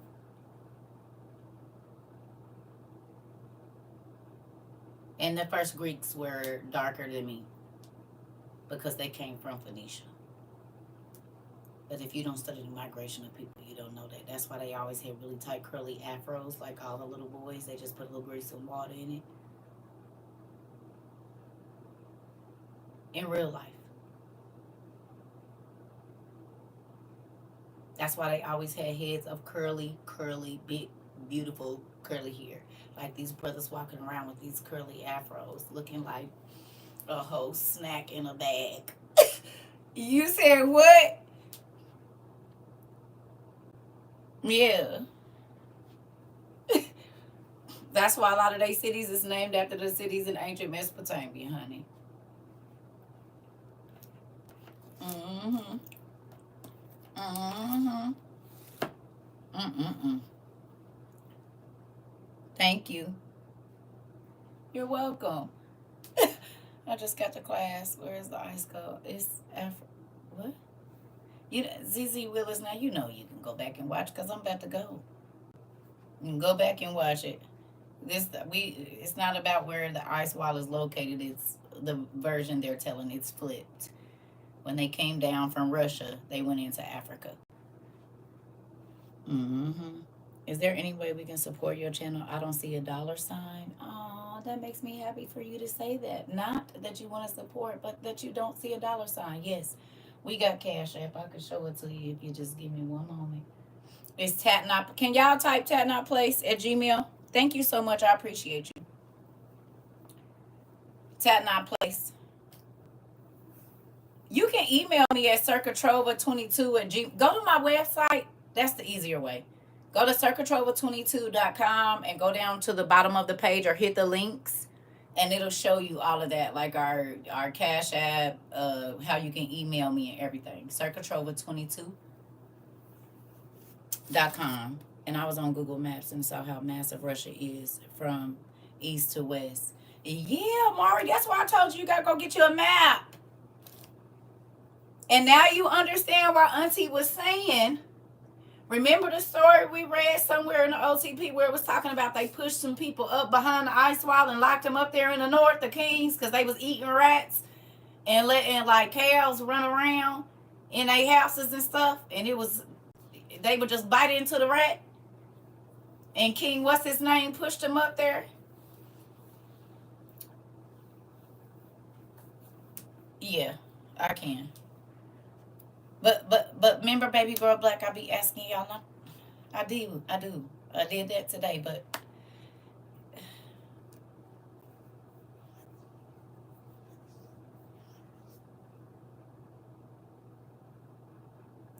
And the first Greeks were darker than me because they came from Phoenicia. But if you don't study the migration of people, you don't know that. That's why they always have really tight curly afros, like all the little boys. They just put a little grease and water in it. In real life. That's why they always had heads of curly, big, beautiful, curly hair. Like these brothers walking around with these curly afros, looking like a whole snack in a bag. You said what? Yeah. That's why a lot of their cities is named after the cities in ancient Mesopotamia, honey. Mm-hmm. Mm-hmm. Mm-mm-mm. Thank you. You're welcome. I just got to class. Where's the ice go? It's what? You ZZ Willis. Now you know you can go back and watch because I'm about to go. You can go back and watch it. It's not about where the ice wall is located. It's the version they're telling. It's flipped. When they came down from Russia, they went into Africa. Mm-hmm. Is there any way we can support your channel? I don't see a dollar sign. Oh, that makes me happy for you to say that. Not that you want to support, but that you don't see a dollar sign. Yes, we got Cash App. I can show it to you if you just give me one moment. It's Tatnot. Can y'all type Tatnot Place at Gmail? Thank you so much. I appreciate you. Tatnot Place. You can email me at CERCATROVA22 at Gmail. Go to my website. That's the easier way. Go to CERCATROVA22.com and go down to the bottom of the page or hit the links, and it'll show you all of that, like our Cash App, how you can email me and everything. CERCATROVA22.com. And I was on Google Maps and saw how massive Russia is from east to west. Yeah, Mari, that's why I told you gotta go get you a map. And now you understand why Auntie was saying. Remember the story we read somewhere in the OTP where it was talking about they pushed some people up behind the ice wall and locked them up there in the north, the Kings, because they was eating rats and letting like cows run around in their houses and stuff, and they would just bite into the rat. And King, what's his name, pushed them up there. Yeah, I can. But remember, baby girl black, I be asking y'all not. I do. I did that today, but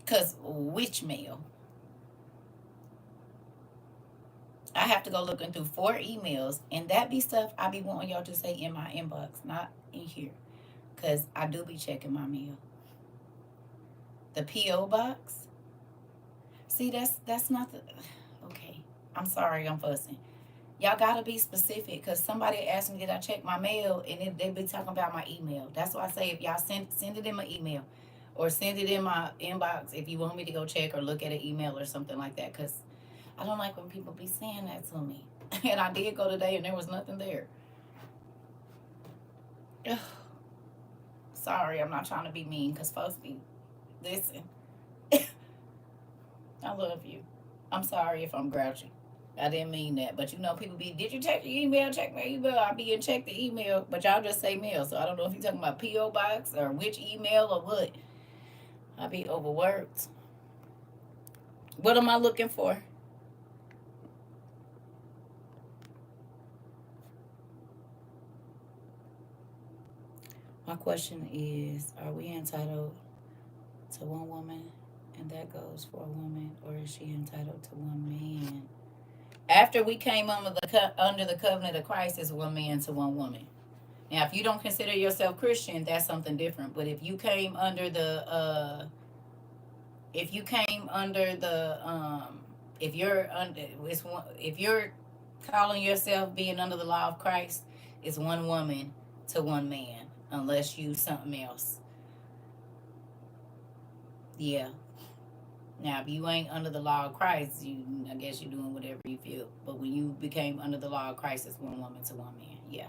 cause which mail? I have to go looking through 4 emails, and that be stuff I be wanting y'all to say in my inbox, not in here, because I do be checking my mail. The P.O. box. See, that's not the. Okay, I'm sorry, I'm fussing. Y'all gotta be specific, because somebody asked me, did I check my mail, and they be talking about my email. That's why I say, if y'all send it in my email, or send it in my inbox if you want me to go check or look at an email or something like that, because I don't like when people be saying that to me. And I did go today and there was nothing there. Ugh. Sorry, I'm not trying to be mean, because folks be, listen, I love you. I'm sorry if I'm grouchy. I didn't mean that. But people be, did you check your email? Check my email. I be and check the email. But y'all just say mail. So I don't know if you're talking about P.O. box or which email or what. I be overworked. What am I looking for? My question is, are we entitled to one woman and that goes for a woman, or is she entitled to one man? After we came under the covenant of Christ, it's one man to one woman. Now, if you don't consider yourself Christian, that's something different. But if you came under the if you came under the if you're under it's one if you're calling yourself being under the law of Christ, it's one woman to one man, unless you something else. Yeah. Now, if you ain't under the law of Christ, I guess you're doing whatever you feel. But when you became under the law of Christ, it's one woman to one man. Yeah.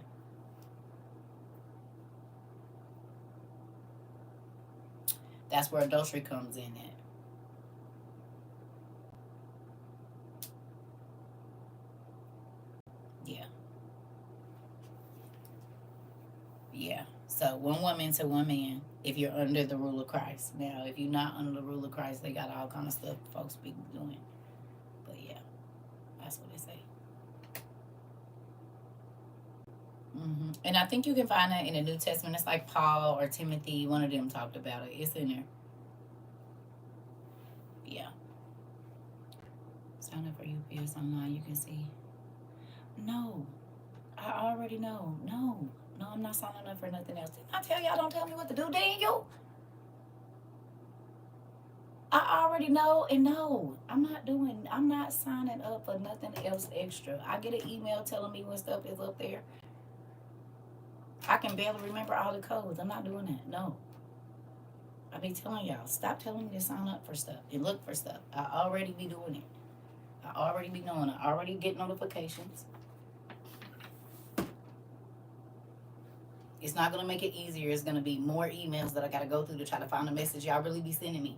That's where adultery comes in at. Yeah. Yeah. So one woman to one man if you're under the rule of Christ. Now, if you're not under the rule of Christ, they got all kind of stuff folks be doing. But yeah, that's what they say. And I think you can find that in the New Testament. It's like Paul or Timothy. One of them talked about it. It's in there. Yeah. Sign up for UPS online. You can see. No, I already know. No, no, I'm not signing up for nothing else. Didn't I tell y'all don't tell me what to do, Daniel? I already know, and no, I'm not signing up for nothing else extra. I get an email telling me when stuff is up there. I can barely remember all the codes. I'm not doing that. No. I be telling y'all, stop telling me to sign up for stuff and look for stuff. I already be doing it. I already be knowing it. I already get notifications. It's not gonna make it easier. It's gonna be more emails that I gotta go through to try to find a message y'all really be sending me.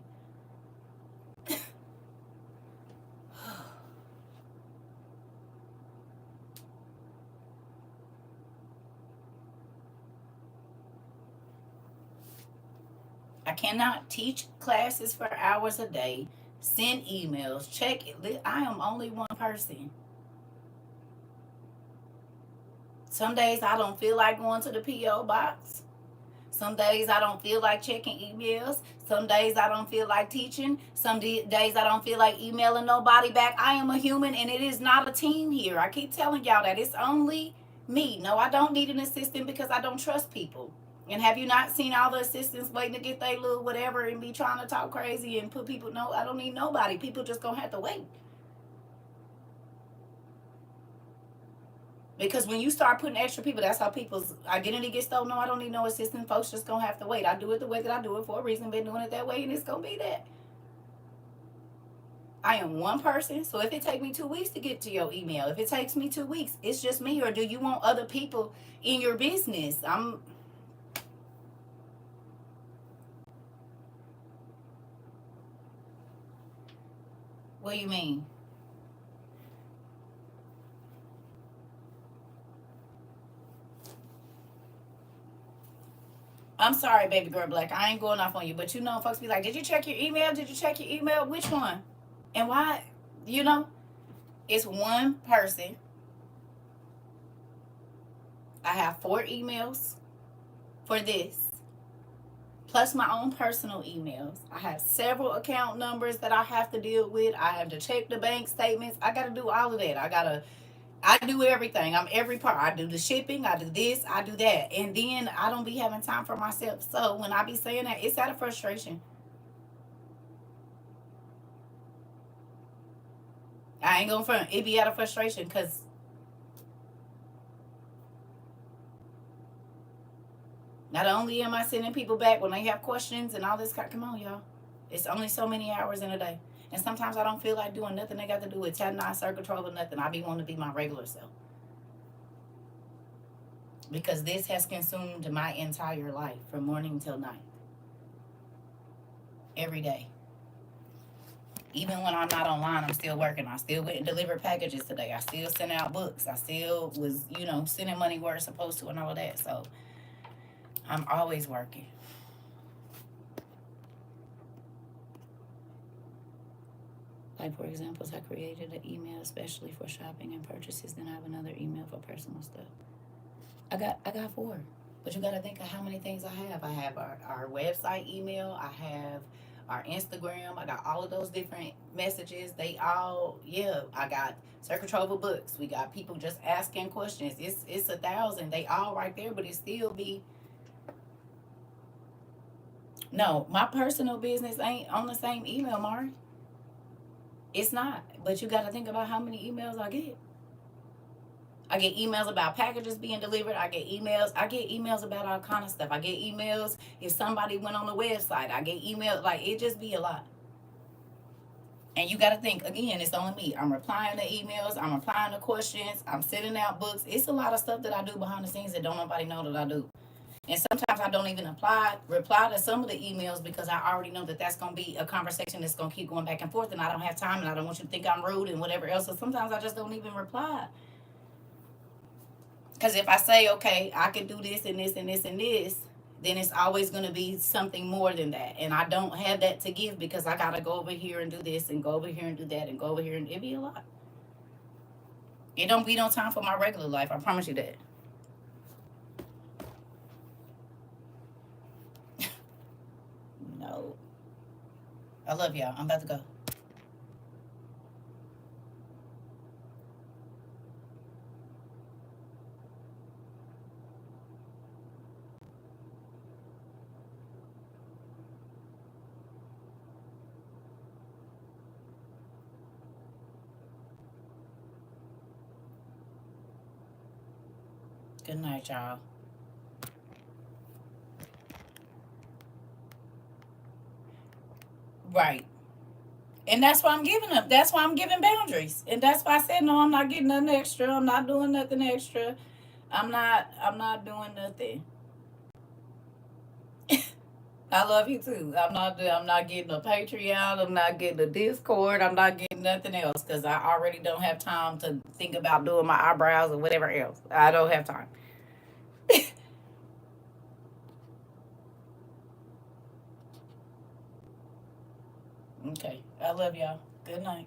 I cannot teach classes for hours a day, send emails, check it. I am only one person. Some days I don't feel like going to the P.O. box. Some days I don't feel like checking emails. Some days I don't feel like teaching. Some days I don't feel like emailing nobody back. I am a human, and it is not a team here. I keep telling y'all that it's only me. No, I don't need an assistant because I don't trust people. And have you not seen all the assistants waiting to get their little whatever and be trying to talk crazy and put people? No, I don't need nobody. People just gonna have to wait. Because when you start putting extra people, that's how people's identity gets stolen. No, I don't need no assistant. Folks just gonna have to wait. I do it the way that I do it for a reason. Been doing it that way, and it's gonna be that. I am one person, so if it takes me 2 weeks to get to your email, if it takes me 2 weeks, it's just me. Or do you want other people in your business? What do you mean? I'm sorry, baby girl black. I ain't going off on you, but folks be like, "Did you check your email? Did you check your email? Which one? And why?" You know, it's one person. I have 4 emails for this, plus my own personal emails. I have several account numbers that I have to deal with. I have to check the bank statements. I got to do all of that. I do everything. I'm every part. I do the shipping. I do this. I do that. And then I don't be having time for myself. So when I be saying that, it's out of frustration. I ain't gonna front. It be out of frustration because not only am I sending people back when they have questions and all this. Come on, y'all. It's only so many hours in a day. And sometimes I don't feel like doing nothing they got to do with 10, 9, CERCA TROVA, nothing. I be wanting to be my regular self. Because this has consumed my entire life from morning till night. Every day. Even when I'm not online, I'm still working. I still went and delivered packages today. I still sent out books. I still was, sending money where it's supposed to and all of that. So I'm always working. Like, for example, I created an email especially for shopping and purchases. Then I have another email for personal stuff. I got 4. But you got to think of how many things I have. I have our website email. I have our Instagram. I got all of those different messages. They all, I got CERCA TROVA books. We got people just asking questions. It's 1,000. They all right there, but it still be. No, my personal business ain't on the same email, Mari. It's not. But you got to think about how many emails I get. I get emails about packages being delivered. I get emails about all kind of stuff. I get emails if somebody went on the website. I get emails. Like, it just be a lot. And you got to think, again, it's only me. I'm replying to emails. I'm replying to questions. I'm sending out books. It's a lot of stuff that I do behind the scenes that don't nobody know that I do. And sometimes I don't even reply to some of the emails because I already know that that's going to be a conversation that's going to keep going back and forth, and I don't have time, and I don't want you to think I'm rude and whatever else. So sometimes I just don't even reply. Because if I say, okay, I can do this and this and this and this, then it's always going to be something more than that. And I don't have that to give because I got to go over here and do this and go over here and do that and go over here. And it be a lot. It don't be no time for my regular life. I promise you that. No. I love y'all. I'm about to go. Good night, y'all. Right. And that's why I'm giving them. That's why I'm giving boundaries. And that's why I said, no, I'm not getting nothing extra. I'm not doing nothing extra. I'm not doing nothing. I love you too. I'm not getting a Patreon. I'm not getting a Discord. I'm not getting nothing else because I already don't have time to think about doing my eyebrows or whatever else. I don't have time. Okay. I love y'all. Good night.